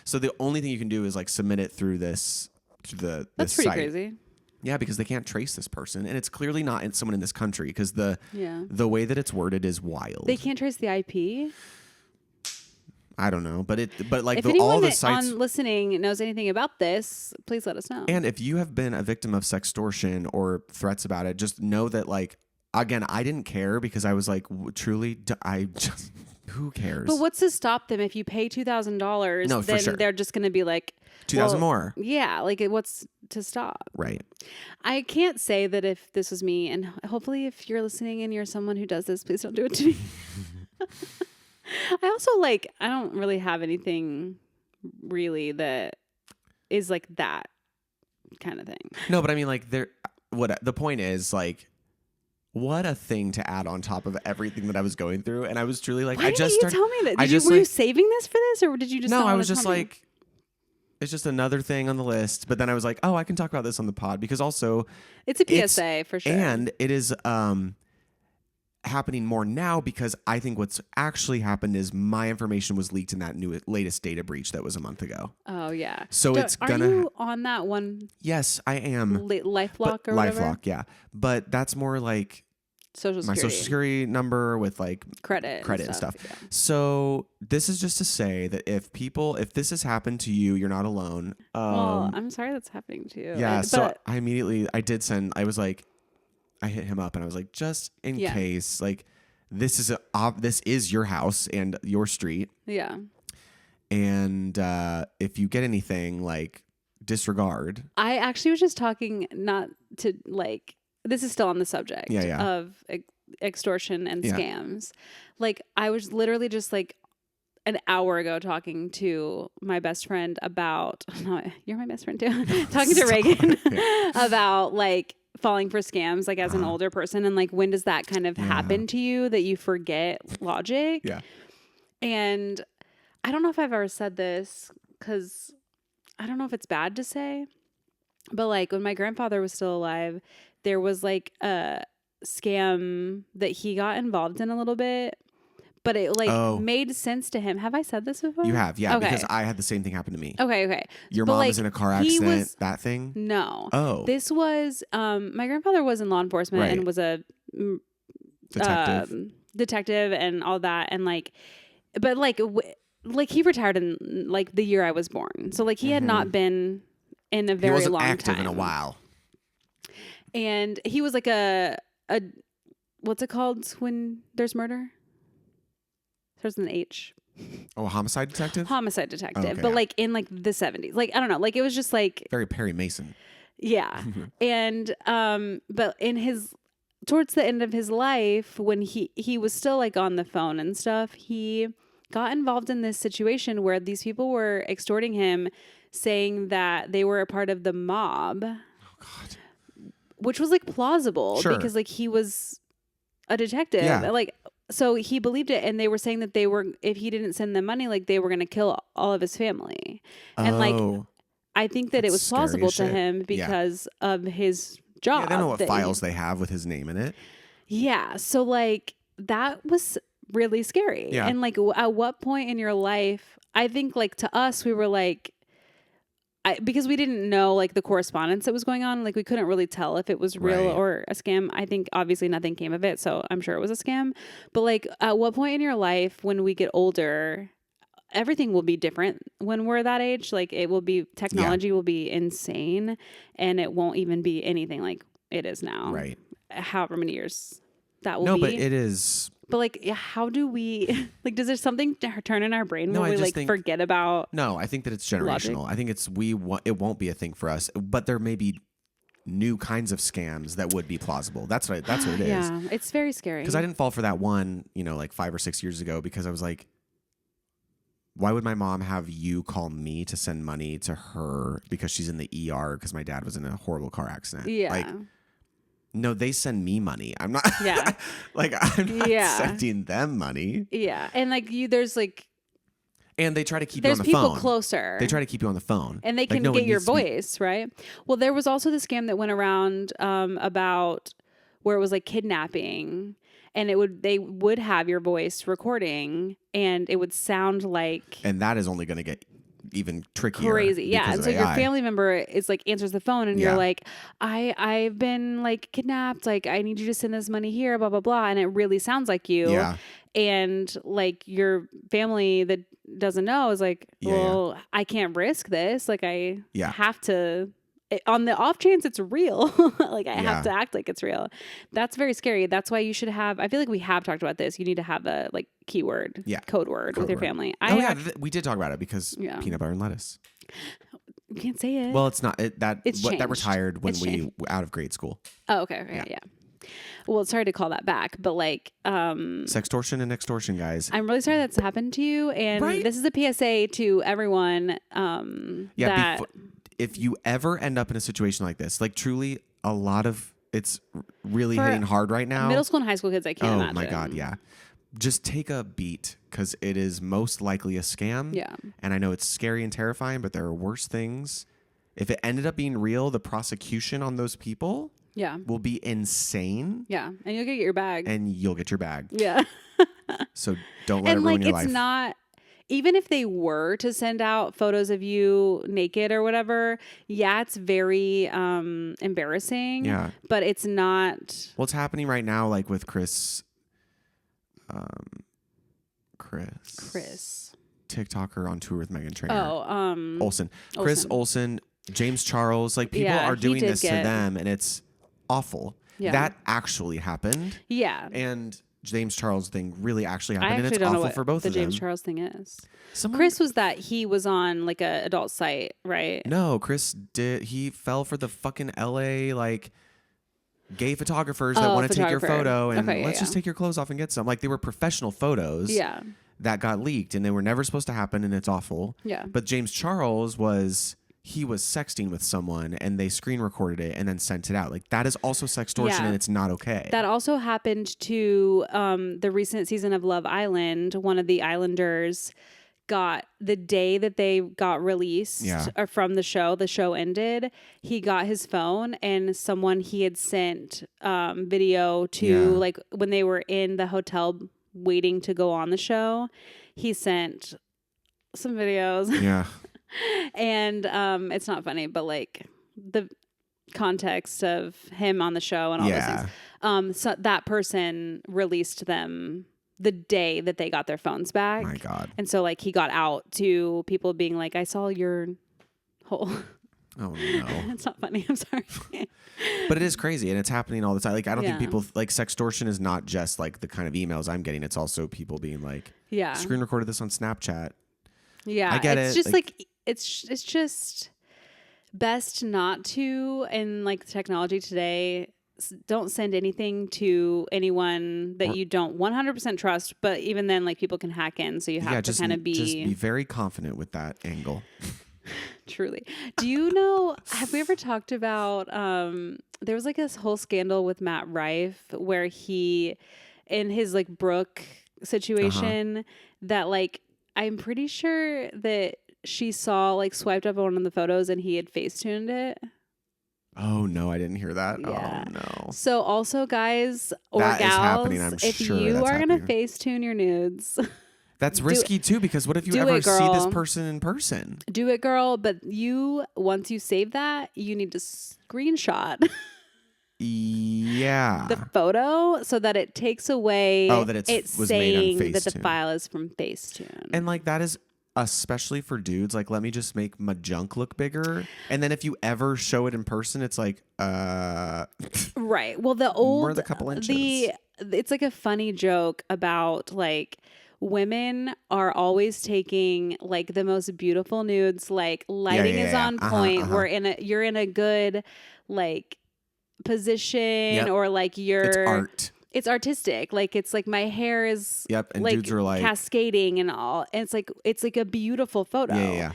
So the only thing you can do is submit it through this That's this pretty site. Crazy. Yeah, because they can't trace this person, and it's clearly not someone in this country because the way that it's worded is wild. They can't trace the IP. I don't know, but if all the sites on listening knows anything about this, please let us know. And if you have been a victim of sextortion or threats about it, just know that again, I didn't care because I was like, truly, who cares? But what's to stop them if you pay $2,000? No, then for sure. They're just going to be like 2,000 more. Yeah, what's to stop? Right. I can't say that if this was me, and hopefully if you're listening and you're someone who does this, please don't do it to me. I also I don't really have anything really that is that kind of thing. No, but I mean the point is what a thing to add on top of everything that I was going through. And I was truly Why didn't you tell me that? Were you saving this for this, or did you just No, not I was just me? It's just another thing on the list. But then I was like, oh, I can talk about this on the pod because also it's a PSA for sure. And it is happening more now because I think what's actually happened is my information was leaked in that latest data breach that was a month ago. Oh yeah. So it's gonna. Are you on that one? Yes, I am. LifeLock or whatever. LifeLock, yeah. But that's more Social Security. My social security number with credit and stuff. Yeah. So this is just to say that if this has happened to you, you're not alone. Well, I'm sorry that's happening to you. Yeah. So I hit him up and I was like, just in case, this is your house and your street. Yeah. And if you get anything, disregard. I actually was just talking not to this is still on the subject of extortion and scams. I was literally just an hour ago talking to my best friend about, no, you're my best friend too, talking to Reagan about like falling for scams, like as an older person. And like, when does that kind of happen to you that you forget logic? Yeah. And I don't know if I've ever said this because I don't know if it's bad to say, but like when my grandfather was still alive, there was like a scam that he got involved in a little bit. But it like made sense to him. Have I said this before? You have, yeah, because I had the same thing happen to me. Okay. Your mom was in a car accident, that thing? No. Oh. This was, my grandfather was in law enforcement and was a detective and all that. And like, but like, like he retired in like the year I was born. So like he had not been in a very long time. He wasn't active in a while. And he was like a what's it called when there's murder? Starts with an H. Oh, a homicide detective? Homicide detective. Okay, but like in like the 70s. Like, I don't know. Like it was just like. Very Perry Mason. Yeah. And, but in towards the end of his life, when he was still like on the phone and stuff, he got involved in this situation where these people were extorting him, saying that they were a part of the mob. Oh, God. Which was like plausible because like he was a detective. Yeah. Like, so he believed it, and they were saying that they were, if he didn't send them money, like they were going to kill all of his family. And like, I think that it was plausible to him because of his job. Yeah, they don't know what files they have with his name in it. Yeah. So like that was really scary. Yeah. And like at what point in your life, I think like to us, we were like, because we didn't know like the correspondence that was going on, like we couldn't really tell if it was real or a scam. I think obviously nothing came of it, so I'm sure it was a scam. But like at what point in your life when we get older, everything will be different when we're that age. Like it will be, technology will be insane, and it won't even be anything like it is now. Right. However many years that will be. No, but it is. But like, how do we, like, does there something turn in our brain where we like forget about? No, I think that it's generational. Logic? I think it won't be a thing for us, but there may be new kinds of scams that would be plausible. That's what it is. Yeah, it's very scary. Because I didn't fall for that one, like 5 or 6 years ago, because I was like, why would my mom have you call me to send money to her because she's in the ER because my dad was in a horrible car accident? Yeah. Like, no, they send me money. I'm not. Yeah. Like I'm not sending them money. Yeah, and like there's like. And they try to keep you on the phone. There's people closer. They try to keep you on the phone, and they can get your voice, right? Well, there was also the scam that went around about where it was like kidnapping, and they would have your voice recording, and it would sound like. And that is only going to get even trickier. Crazy. Yeah. And so your family member is like answers the phone and you're like, I've been like kidnapped. Like I need you to send this money here, blah, blah, blah. And it really sounds like you. Yeah. And like your family that doesn't know is like, well, I can't risk this. Like I have to, on the off chance it's real. Like I have to act like it's real. That's very scary. That's why you should have, I feel like we have talked about this. You need to have a like keyword, code word with your family. We did talk about it because peanut butter and lettuce. You can't say it. Well, it's not that retired when we were out of grade school. Oh, okay. Yeah. Well, sorry to call that back, but like sextortion and extortion, guys. I'm really sorry that's happened to you, and this is a PSA to everyone. If you ever end up in a situation like this, like truly a lot of it's really hitting hard right now. Middle school and high school kids, I can't imagine. Oh my God, yeah. Just take a beat because it is most likely a scam. Yeah. And I know it's scary and terrifying, but there are worse things. If it ended up being real, the prosecution on those people will be insane. Yeah. And you'll get your bag. Yeah. So don't let it ruin your life. And like it's not... Even if they were to send out photos of you naked or whatever, it's very embarrassing. Yeah. But it's not. What's happening right now, like with Chris. TikToker on tour with Meghan Trainor. Olsen. Chris Olsen, James Charles. Like people are doing this to them, and it's awful. Yeah. That actually happened. Yeah. And James Charles thing really actually happened, and it's awful for both of them. The James Charles thing is. Chris was that he was on like a adult site, right? No, Chris he fell for the fucking LA like gay photographers that want to take your photo and let's just take your clothes off and get some. Like they were professional photos. Yeah. that got leaked and they were never supposed to happen and it's awful. Yeah. But James Charles was sexting with someone and they screen recorded it and then sent it out. Like that is also sextortion and it's not okay. That also happened to the recent season of Love Island. One of the Islanders got the day that they got released from the show ended, he got his phone and someone he had sent video to like when they were in the hotel waiting to go on the show, he sent some videos. Yeah. And it's not funny, but like the context of him on the show and all those things. So that person released them the day that they got their phones back. My God. And so like he got out to people being like, I saw your hole. Oh no. It's not funny. I'm sorry. But it is crazy and it's happening all the time. Like I don't think people like sextortion is not just like the kind of emails I'm getting. It's also people being like, screen recorded this on Snapchat. Yeah. I get it's it. Just like it's just best not to, and like the technology today, don't send anything to anyone that you don't 100% trust. But even then, like people can hack in, so you have to kind of just be very confident with that angle. Truly. Do you know? Have we ever talked about? There was like this whole scandal with Matt Rife where he, in his like Brooke situation, that like I'm pretty sure that she saw like swiped up on one of the photos and he had Facetuned it. Oh no, I didn't hear that. Yeah. Oh no. So also guys or that gals, is happening, I'm if sure you that's are happening. gonna Facetune your nudes, that's risky too, because what if you ever see this person in person? Do it, girl. But once you save that, you need to screenshot the photo so that it takes away that it's was saying made on that the Facetune. file is from Facetune. And like that is especially for dudes, like let me just make my junk look bigger. And then if you ever show it in person, it's like right. Well, the old more than a couple inches. It's like a funny joke about like women are always taking like the most beautiful nudes, like lighting is on point. You're in a good like position or like it's art. It's artistic. Like it's like my hair is and like dudes are like cascading and all. And it's like a beautiful photo. Yeah.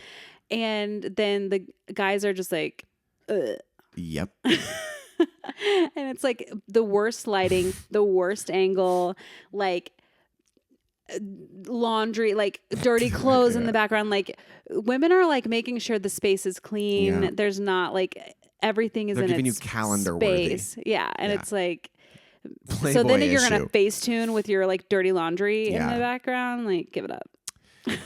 And then the guys are just like, ugh. Yep. And it's like the worst lighting, the worst angle, like laundry, like dirty clothes in the background. Like women are like making sure the space is clean. Yeah. There's not like everything is They're in giving its you calendar space. worthy. Yeah. And it's like, Playboy so then you're issue. going to Facetune with your like dirty laundry in the background. Like give it up.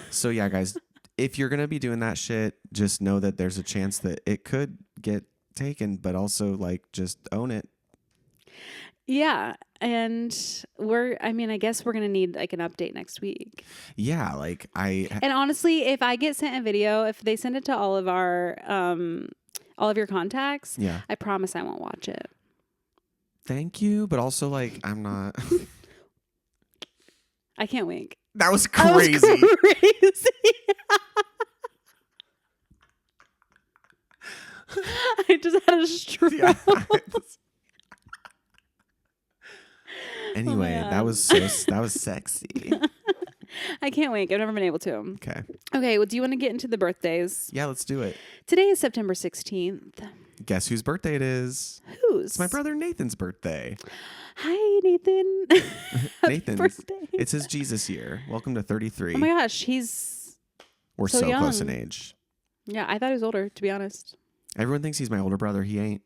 So yeah, guys, if you're going to be doing that shit, just know that there's a chance that it could get taken, but also like just own it. Yeah. And I guess we're going to need like an update next week. Yeah. Like and honestly, if I get sent a video, if they send it to all of your contacts, I promise I won't watch it. Thank you. But also like, I'm not. I can't wink. That was crazy. I just had a stroke. Yeah. Anyway, that was sexy. I can't wink. I've never been able to. Okay. Well, do you want to get into the birthdays? Yeah, let's do it. Today is September 16th. Guess whose birthday it is? Whose? It's my brother Nathan's birthday. Hi, Nathan. Nathan's birthday. It's his Jesus year. Welcome to 33. Oh my gosh, we're so close in age. Yeah, I thought he was older, to be honest. Everyone thinks he's my older brother. He ain't.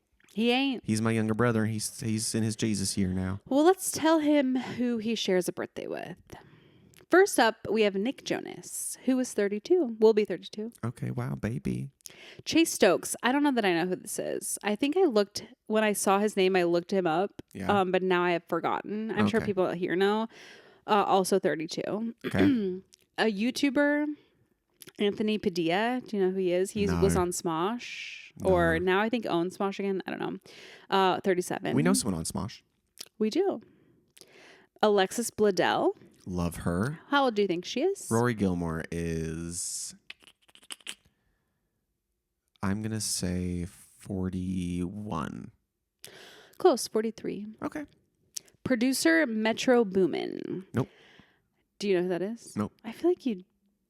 He's my younger brother. He's in his Jesus year now. Well, let's tell him who he shares a birthday with. First up, we have Nick Jonas, who is 32. Will be 32. Okay, wow, baby. Chase Stokes. I don't know that I know who this is. I think when I saw his name, I looked him up. Yeah. But now I have forgotten. I'm sure people here know. Also 32. Okay. A YouTuber, Anthony Padilla. Do you know who he is? He was on Smosh. Or now I think owns Smosh again. I don't know. 37. We know someone on Smosh. We do. Alexis Bledel. Love her. How old do you think she is? Rory Gilmore is, I'm going to say 41. Close, 43. Okay. Producer Metro Boomin. Nope. Do you know who that is? Nope. I feel like you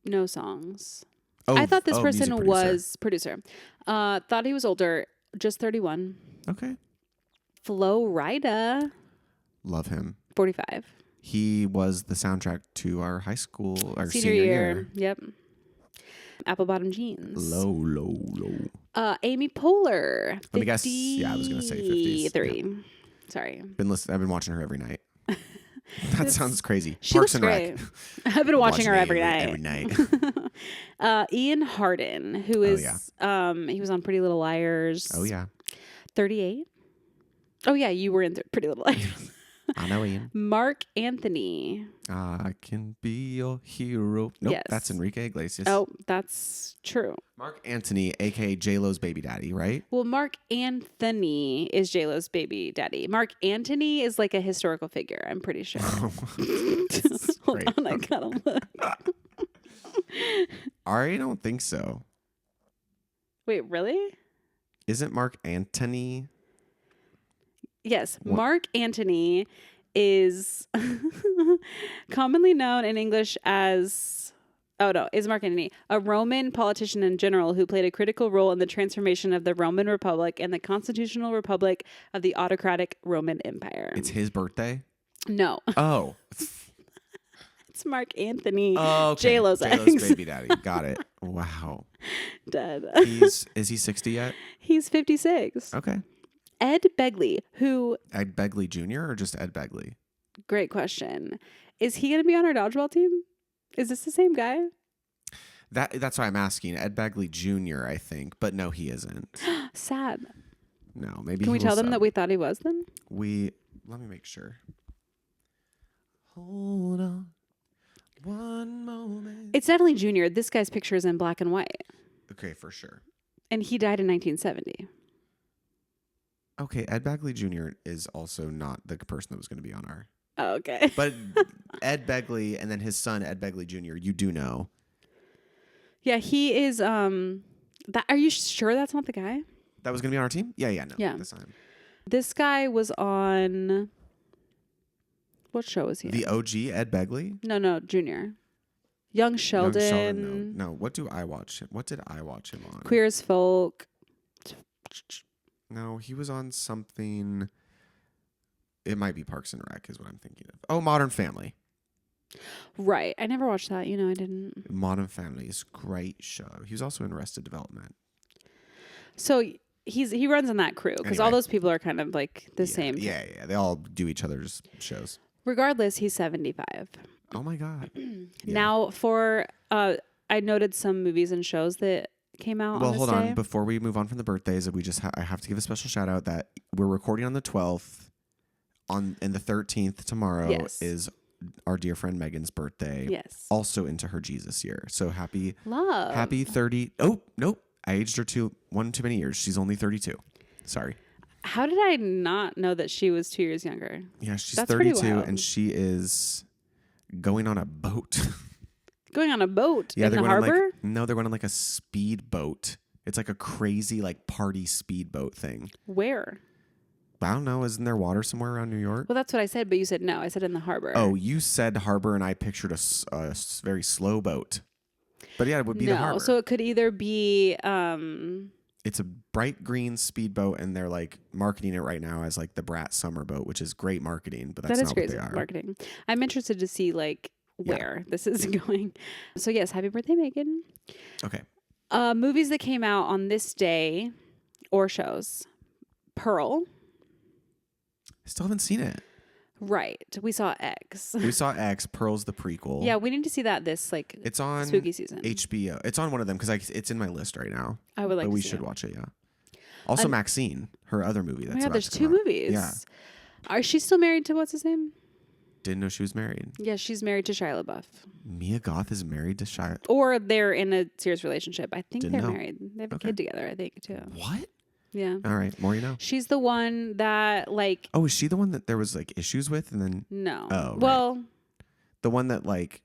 know songs. Oh, I thought this person music producer. was producer. Thought he was older, just 31. Okay. Flo Rida, Love him. 45. He was the soundtrack to our high school, our Senior year. Yep. Apple bottom jeans. Low. Amy Poehler. Let me guess. Yeah, I was going to say 50s. 53. Yeah. Sorry. I've been watching her every night. That sounds crazy. She Parks looks and great. Rec. I've been watching her every Every night. night. Ian Harden, who is, he was on Pretty Little Liars. Oh, yeah. 38. Oh, yeah, you were in Pretty Little Liars. I know Ian. Mark Anthony. I can be your hero. Nope, Yes. that's Enrique Iglesias. Oh, that's true. Mark Anthony, a.k.a. J-Lo's baby daddy, right? Well, Mark Anthony is J-Lo's baby daddy. Mark Antony is like a historical figure, I'm pretty sure. Hold Great. on, I gotta look. I don't think so. Wait, really? Isn't Mark Antony? Yes, What? Mark Antony is commonly known in English as, is Mark Antony, a Roman politician and general who played a critical role in the transformation of the Roman Republic and the constitutional republic of the autocratic Roman Empire. It's his birthday? No, Oh. it's Mark Anthony, Oh, okay. J-Lo's J-Lo's ex. baby daddy. Got it. Wow. Dead. Is he 60 yet? He's 56. Okay. Ed Begley, who, Ed Begley Jr. or just Ed Begley? great question. Is he going to be on our dodgeball team? Is this the same guy? That's why I'm asking. Ed Begley Jr., I think. But no, he isn't. Sad. No, maybe Can we he will tell them sub. that we thought he was then? Let me make sure. Hold on one moment. It's definitely Junior. This guy's picture is in black and white. Okay, for sure. And he died in 1970. Okay, Ed Begley Jr. is also not the person that was going to be on our. Oh, okay. But Ed Begley and then his son Ed Begley Jr. You do know. Yeah, he is. That are you sure that's not the guy? That was going to be on our team? Yeah, no. Yeah. That's not him. This guy was on. What show was he? The on? OG Ed Begley. No, Junior. Young Sheldon. No. What do I watch him? What did I watch him on? Queer as Folk. No, he was on something. It might be Parks and Rec is what I'm thinking of. Oh, Modern Family. Right. I never watched that. I didn't. Modern Family is a great show. He was also in Arrested Development. So he runs in that crew because all Anyway. those people are kind of like the same. Yeah. They all do each other's shows. Regardless, he's 75. Oh my God. Yeah. Now for I noted some movies and shows that came out. Well, on this hold day. on. Before we move on from the birthdays, I have to give a special shout out that we're recording on the 12th. And the 13th tomorrow Yes. is our dear friend Megan's birthday. Yes. Also into her Jesus year. So happy 30. Oh, nope. I aged her one too many years. She's only 32. Sorry. How did I not know that she was 2 years younger? Yeah, she's That's pretty 32 wild. and she is going on a boat. Going on a boat in the going harbor? they're going on like a speed boat. It's like a crazy like party speedboat thing. Where? I don't know. Isn't there water somewhere around New York? Well, that's what I said, but you said no. I said in the harbor. Oh, you said harbor, and I pictured a very slow boat. But yeah, it would be the harbor. No, so it could either be It's a bright green speedboat, and they're like marketing it right now as like the Brat Summer Boat, which is great marketing, but that's that is not great what they are. marketing. I'm interested to see like where this is going. So yes, happy birthday, Megan. Okay. Movies that came out on this day or shows. Pearl. I still haven't seen it. Right. We saw X. We saw X. Pearl's the prequel. Yeah, we need to see that this like It's on spooky season. HBO. It's on one of them because it's in my list right now. I would like But to we see should it. watch it, yeah. Also, Maxine, her other movie. Oh That's my God, about there's to two come out. movies. Yeah. Are she still married to what's his name? Didn't know she was married. Yeah, she's married to Shia LaBeouf. Mia Goth is married to Shia. Or they're in a serious relationship. I think Didn't they're know. married. They have a Okay. kid together, I think, too. What? Yeah. All right, more you know. She's the one that like Oh, is she the one that there was like issues with, and then no. Oh, right. Well, the one that like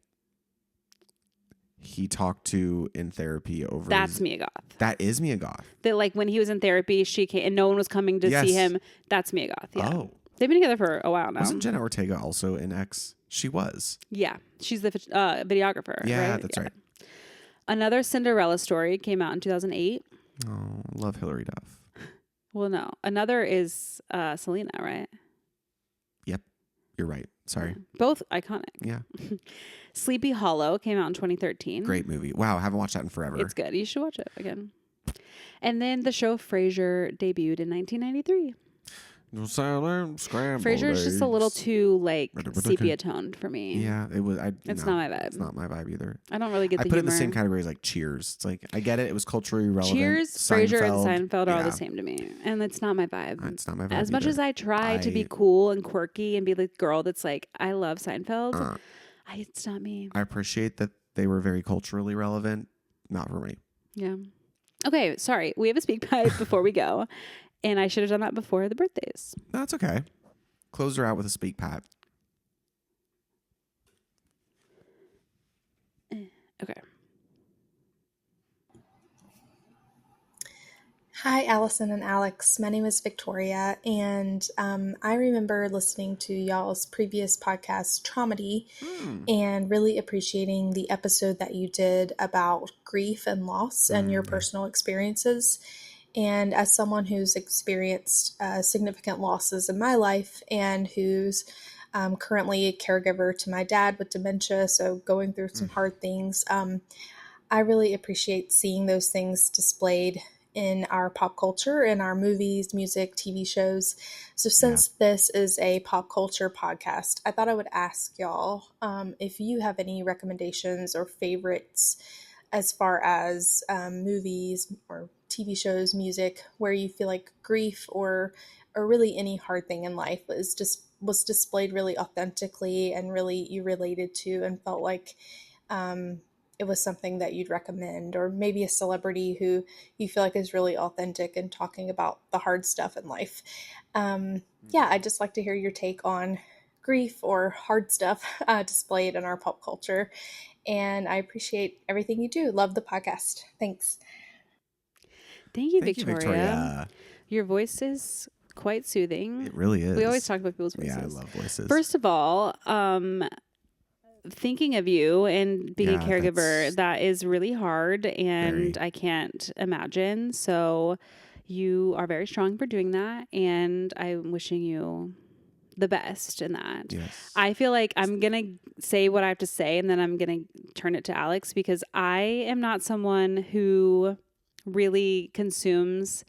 he talked to in therapy over? that's Mia Goth. That is Mia Goth. That like when he was in therapy, she came and no one was coming to Yes. see him. That's Mia Goth. Yeah. Oh, They've been together for a while now. Wasn't Jenna Ortega also in X? She was. Yeah. She's the videographer. Yeah, right? that's right. Another Cinderella story came out in 2008. Oh, love Hilary Duff. Well, no. Another is Selena, right? Yep. You're right. Sorry. Both iconic. Yeah. Sleepy Hollow came out in 2013. Great movie. Wow, I haven't watched that in forever. It's good. You should watch it again. And then the show Frasier debuted in 1993. Frasier is just a little too like sepia toned for me. Yeah, it was. It's not my vibe. It's not my vibe either. I don't really get the I put humor. it in the same category as like Cheers. It's like I get it. It was culturally relevant. Cheers, Frasier, and Seinfeld are all the same to me, and it's not my vibe. It's not my vibe. As much as I try to be cool and quirky and be the girl that's like, I love Seinfeld. It's not me. I appreciate that they were very culturally relevant. Not for me. Yeah. Okay, sorry. We have a speak pipe before we go. And I should have done that before the birthdays. That's okay. Close her out with a speak pipe. Okay. Hi, Allison and Alex. My name is Victoria, and I remember listening to y'all's previous podcast, Traumedy, and really appreciating the episode that you did about grief and loss and your personal experiences. And as someone who's experienced significant losses in my life and who's currently a caregiver to my dad with dementia, so going through some hard things, I really appreciate seeing those things displayed in our pop culture, in our movies, music, TV shows. So since this is a pop culture podcast, I thought I would ask y'all if you have any recommendations or favorites as far as movies or TV shows, music, where you feel like grief or really any hard thing in life was displayed really authentically and really you related to and felt like it was something that you'd recommend, or maybe a celebrity who you feel like is really authentic and talking about the hard stuff in life. I'd just like to hear your take on grief or hard stuff displayed in our pop culture. And I appreciate everything you do. Love the podcast. Thanks. Thank you, Victoria. Your voice is quite soothing. It really is. We always talk about people's voices. Yeah, I love voices. First of all, thinking of you and being a caregiver, that is really hard, and I can't imagine. So you are very strong for doing that, and I'm wishing you the best in that. Yes. I feel like I'm going to say what I have to say, and then I'm going to turn it to Alex, because I am not someone who really consumes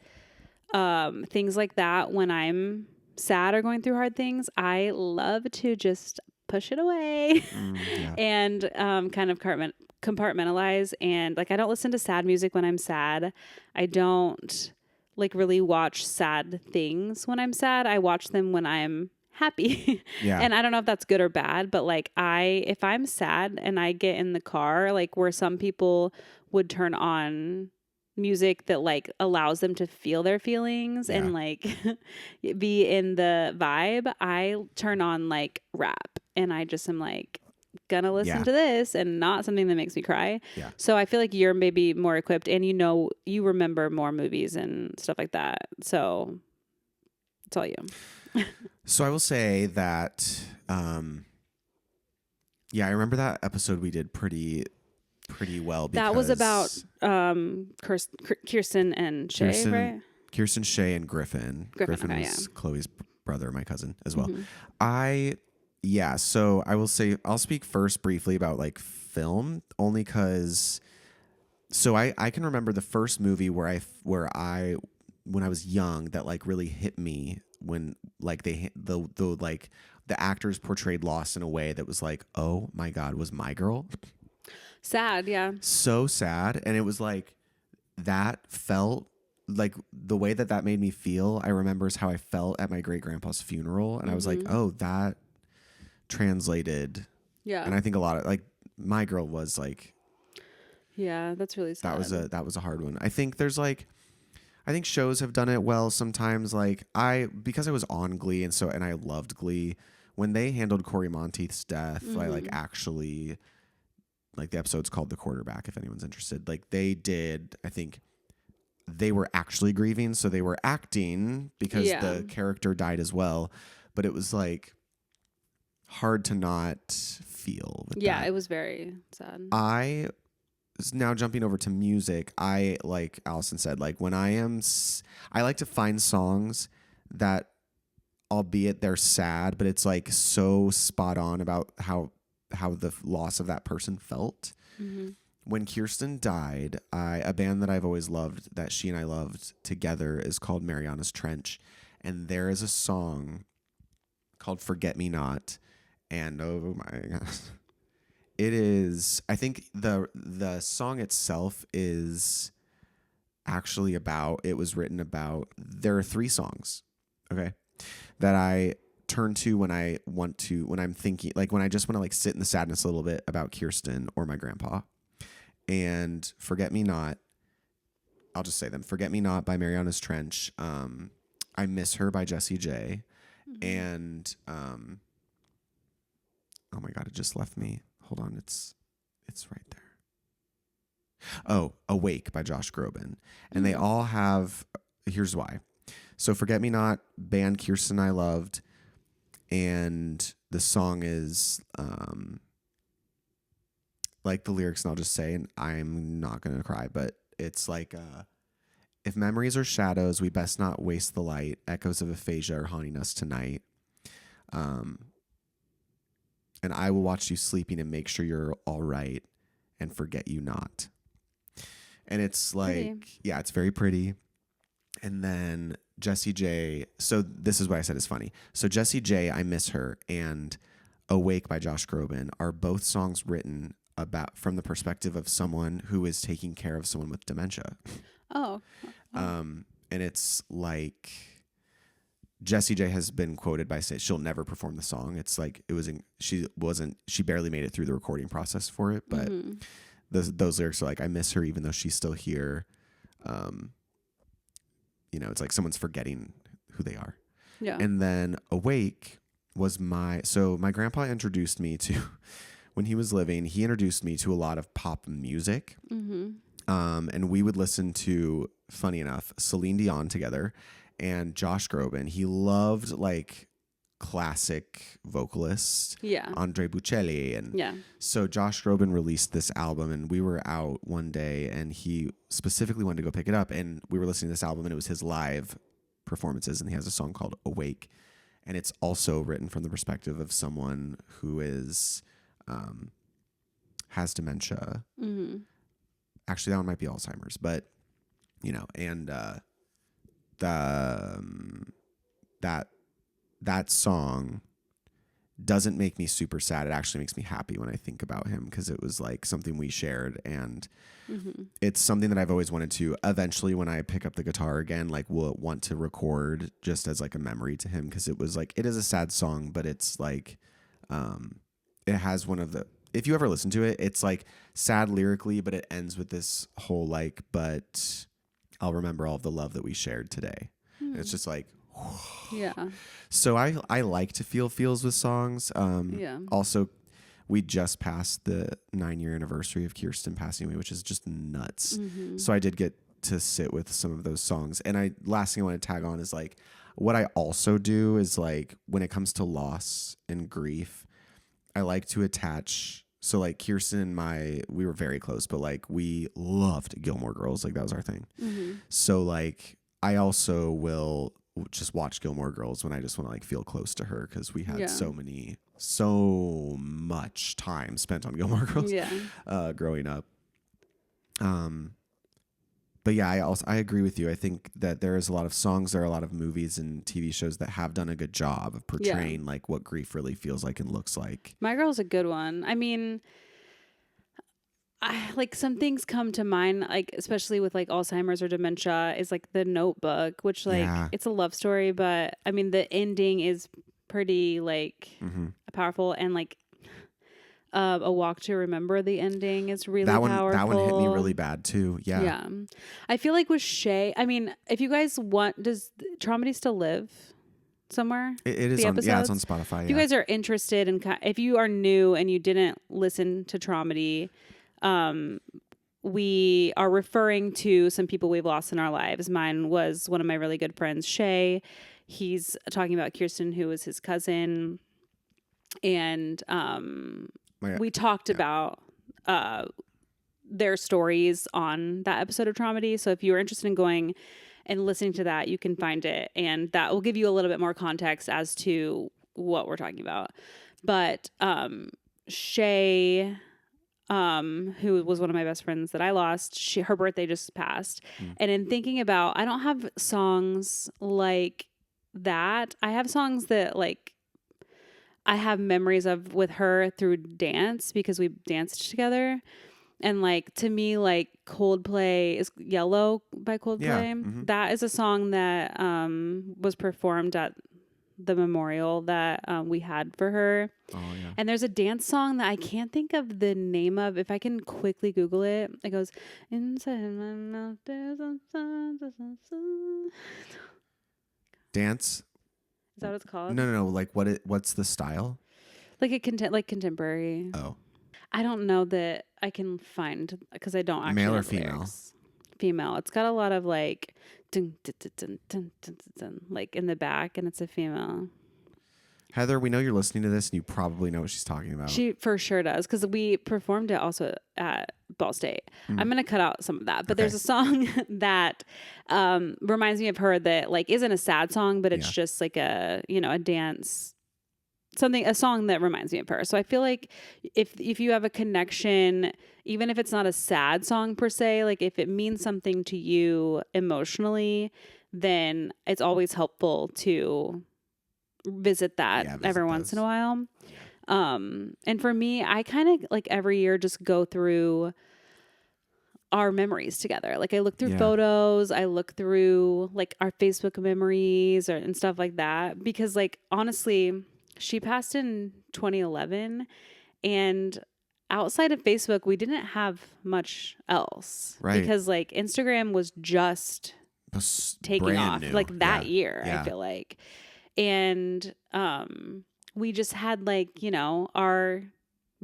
things like that when I'm sad or going through hard things. I love to just push it away and kind of compartmentalize. And like, I don't listen to sad music when I'm sad. I don't like really watch sad things when I'm sad. I watch them when I'm happy. And I don't know if that's good or bad, but like if I'm sad and I get in the car, like where some people would turn on music that like allows them to feel their feelings and like be in the vibe, I turn on like rap, and I just am like gonna listen to this and not something that makes me cry. So I feel like you're maybe more equipped, and you remember more movies and stuff like that. So it's all you. So I will say that I remember that episode we did pretty well, because that was about Kirsten and Shay, right? Kirsten, Shay, and Griffin. Griffin was Chloe's brother, my cousin as well. So I will say, I'll speak first briefly about like film, only because I can remember the first movie when I was young that like really hit me, when like the actors portrayed loss in a way that was like, oh my God, was My Girl. Sad, yeah. So sad. And it was like, that felt like the way that made me feel, I remember, is how I felt at my great grandpa's funeral. And I was like, oh, that translated. Yeah. And I think a lot of like My Girl was like, yeah, that's really sad. That was a hard one. I think I think shows have done it well sometimes. Like because I was on Glee and I loved Glee, when they handled Corey Monteith's death, I like actually, like, the episode's called The Quarterback, if anyone's interested. Like, they did, I think they were actually grieving, so they were acting because the character died as well. but it was like hard to not feel with Yeah, that. it was very sad. I now jumping over to music, I like Allison said, like when I like to find songs that, albeit they're sad, but it's like so spot on about how the loss of that person felt. Mm-hmm. When Kirsten died, a band that I've always loved, that she and I loved together, is called Mariana's Trench, and there is a song called "Forget Me Not," and oh my gosh. It is, I think the song itself is actually about, it was written about, there are 3 songs, okay, that I turn to when I'm thinking, like when I just want to like sit in the sadness a little bit about Kirsten or my grandpa. And Forget Me Not, I'll just say them. Forget Me Not by Mariana's Trench. I Miss Her by Jessie J. Mm-hmm. And, oh my God, it just left me. Hold on, it's right there. Oh, Awake by Josh Groban. And they all have, here's why. So Forget Me Not, band Kirsten I loved, and the song is like the lyrics, and I'll just say, and I'm not going to cry, but it's like, if memories are shadows, we best not waste the light. Echoes of aphasia are haunting us tonight. And I will watch you sleeping and make sure you're all right and forget you not. And it's like, Pretty. yeah, it's very pretty. And then Jessie J. So this is what I said is funny. So Jessie J, I Miss Her, and Awake by Josh Groban are both songs written about from the perspective of someone who is taking care of someone with dementia. Oh. And it's like, Jessie J has been quoted by saying she'll never perform the song. It's like she barely made it through the recording process for it, but those lyrics are like, I miss her even though she's still here. It's like someone's forgetting who they are. Yeah. And then Awake was my grandpa introduced me to, when he was living, he introduced me to a lot of pop music. Mm-hmm. And we would listen to, funny enough, Celine Dion together and Josh Groban. He loved like classic vocalists, Andre Bocelli, and so Josh Groban released this album, and we were out one day, and he specifically wanted to go pick it up, and we were listening to this album, and it was his live performances, and he has a song called Awake, and it's also written from the perspective of someone who is has dementia. Mm-hmm. Actually, that one might be Alzheimer's, but and that song doesn't make me super sad. It actually makes me happy when I think about him, because it was like something we shared, and it's something that I've always wanted to eventually, when I pick up the guitar again, like will want to record just as like a memory to him, because it was like, it is a sad song, but it's like it has one of the, if you ever listen to it, it's like sad lyrically, but it ends with this whole like, but I'll remember all of the love that we shared today. And it's just like, yeah. So I like to feel feels with songs. Also, we just passed the 9-year anniversary of Kirsten passing away, which is just nuts. So I did get to sit with some of those songs. And last thing I want to tag on is like, what I also do is like, when it comes to loss and grief, I like to attach. So like Kirsten and we were very close, but like we loved Gilmore Girls. Like that was our thing. So like I also will just watch Gilmore Girls when I just want to like feel close to her, because we had so much time spent on Gilmore Girls growing up. But yeah, I agree with you. I think that there is a lot of songs, there are a lot of movies and TV shows that have done a good job of portraying like what grief really feels like and looks like. My Girl's a good one. I mean, like some things come to mind, like especially with like Alzheimer's or dementia, is like The Notebook, which like it's a love story, but I mean the ending is pretty like powerful, and like A Walk to Remember, the ending is really powerful. That one hit me really bad too. Yeah. I feel like with Shay, I mean, if you guys want, does Traumedy still live somewhere? It is on, it's on Spotify. If you guys are interested in, if you are new and you didn't listen to Traumedy, we are referring to some people we've lost in our lives. Mine was one of my really good friends, Shay. he's talking about Kirsten, who was his cousin. And we talked about their stories on that episode of Traumedy. So if you are interested in going and listening to that, you can find it. And that will give you a little bit more context as to what we're talking about. But Shay, who was one of my best friends that I lost, her birthday just passed. And in thinking about, I don't have songs like that. I have songs that like I have memories of with her through dance because we danced together. And like, to me, like Coldplay is Yellow by Coldplay. Yeah. That is a song that was performed at the memorial that we had for her. Oh, yeah. And there's a dance song that I can't think of the name of. If I can quickly Google it, it goes, inside my mouth there's a sun. Dance? Is that what it's called? No. Like what's the style? Like contemporary. Oh. I don't know that I can find because I don't actually Male know or the female? lyrics. Female. It's got a lot of like dun, dun, dun, dun, dun, dun, dun, dun, like in the back, and it's a female. Heather, we know you're listening to this and you probably know what she's talking about. She for sure does because we performed it also at Ball State. I'm gonna cut out some of that, but there's a song that reminds me of her that like isn't a sad song, but it's just like a dance. A song that reminds me of her. So I feel like if you have a connection, even if it's not a sad song per se, like if it means something to you emotionally, then it's always helpful to visit that every once in a while. And for me, I kind of like every year just go through our memories together. Like I look through photos, I look through like our Facebook memories and stuff like that. Because like, honestly, she passed in 2011, and outside of Facebook, we didn't have much else. Right. Because like Instagram was just taking off like that year, I feel like. And we just had like, our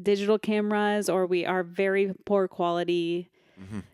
digital cameras, or we are very poor quality.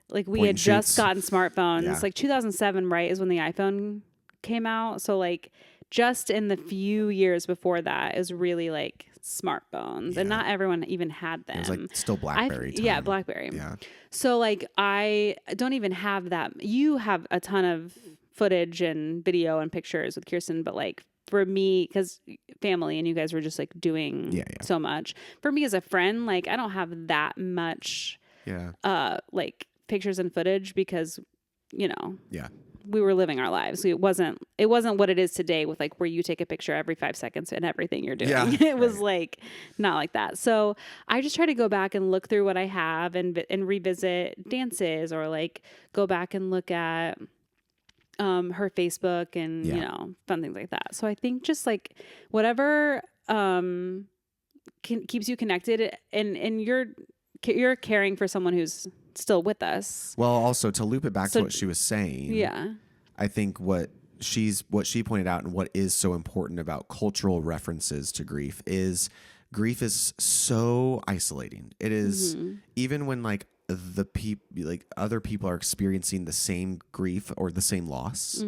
Like we had just gotten smartphones. Like 2007, right, is when the iPhone came out. So like just in the few years before that is really like smartphones, and not everyone even had them. It was like still BlackBerry time. Yeah, BlackBerry. Yeah. So like I don't even have that. You have a ton of footage and video and pictures with Kirsten, but like for me, because family and you guys were just like doing so much. For me as a friend, like I don't have that much like pictures and footage because, we were living our lives. It wasn't what it is today with like where you take a picture every 5 seconds and everything you're doing. Yeah, it was like not like that. So I just try to go back and look through what I have and revisit dances, or like go back and look at her Facebook and fun things like that. So I think just like whatever keeps you connected, and you're caring for someone who's still with us. Well, also to loop it back to what she was saying. Yeah. I think what she pointed out, and what is so important about cultural references to grief is so isolating. It is even when like other people are experiencing the same grief or the same loss.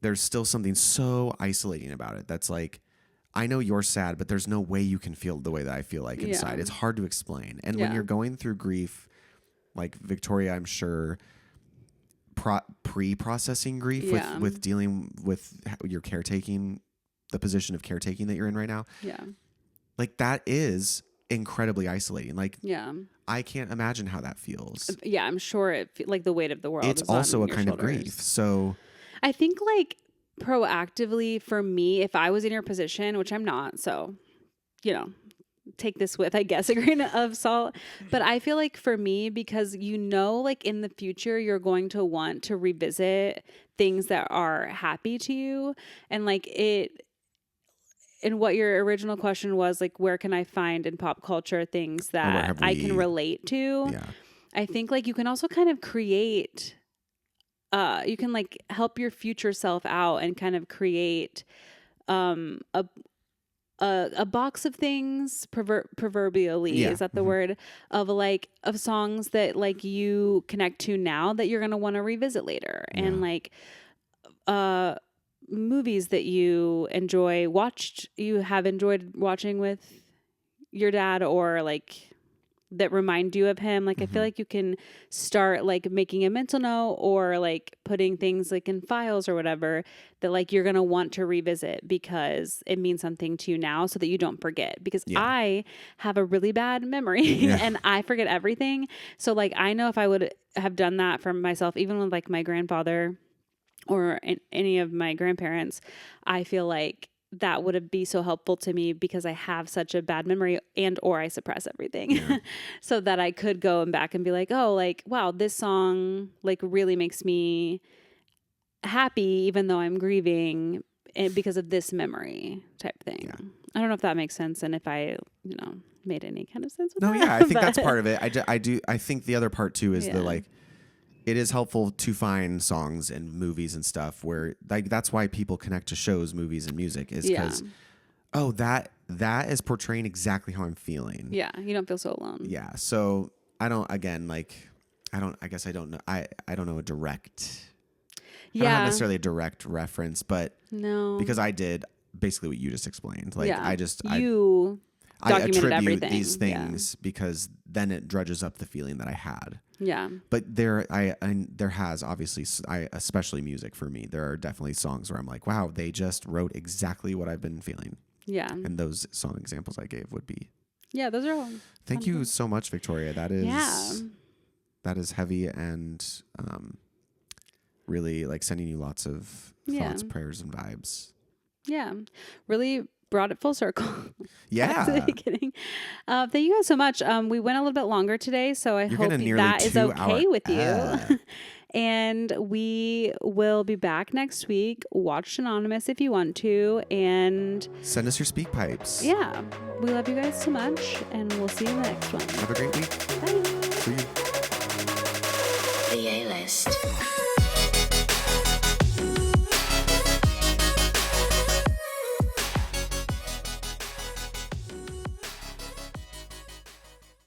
There's still something so isolating about it. That's like, I know you're sad, but there's no way you can feel the way that I feel like inside. It's hard to explain. And when you're going through grief, like Victoria, I'm sure pre-processing grief with dealing with your caretaking, the position of caretaking that you're in right now. Yeah. Like that is incredibly isolating. Like, I can't imagine how that feels. Yeah. I'm sure like the weight of the world. It's also a kind of grief. So I think like proactively for me, if I was in your position, which I'm not, so, take this with, I guess, a grain of salt. But I feel like for me, because like in the future, you're going to want to revisit things that are happy to you. And like and what your original question was, like, where can I find in pop culture things that I can relate to? Yeah. I think like you can also kind of create, you can like help your future self out and kind of create a box of things, proverbially, is that the word, of songs that like you connect to now that you're going to want to revisit later. And like, movies that you have enjoyed watching with your dad, or like that remind you of him. Like, I feel like you can start like making a mental note, or like putting things like in files or whatever that like you're going to want to revisit because it means something to you now, so that you don't forget. Because I have a really bad memory and I forget everything. So like, I know if I would have done that for myself, even with like my grandfather or any of my grandparents, I feel like that would be so helpful to me, because I have such a bad memory, and or I suppress everything so that I could go and back and be like, oh, like, wow, this song like really makes me happy, even though I'm grieving because of this memory type thing. Yeah. I don't know if that makes sense, and if I, made any kind of sense with that. No, yeah, I think that's part of it. I think the other part too is the like, it is helpful to find songs and movies and stuff where like that's why people connect to shows, movies, and music is because that is portraying exactly how I'm feeling. Yeah, you don't feel so alone. Yeah, so I don't know. I don't know a direct. Yeah, not necessarily a direct reference, but no, because I did basically what you just explained. Like I documented attribute everything. These things because then it drudges up the feeling that I had. Yeah. But there has obviously, especially music for me, there are definitely songs where I'm like, wow, they just wrote exactly what I've been feeling. Yeah. And those song examples I gave would be. Yeah, those are all. Thank you so much, Victoria. That is heavy and really like sending you lots of thoughts, prayers, and vibes. Yeah. Really brought it full circle. Yeah. At the beginning. Thank you guys so much. We went a little bit longer today, so I hope that is okay with you. And we will be back next week. Watch Anonymous if you want to, and send us your speak pipes. Yeah. We love you guys so much, and we'll see you in the next one. Have a great week. Bye. See you. The A-List.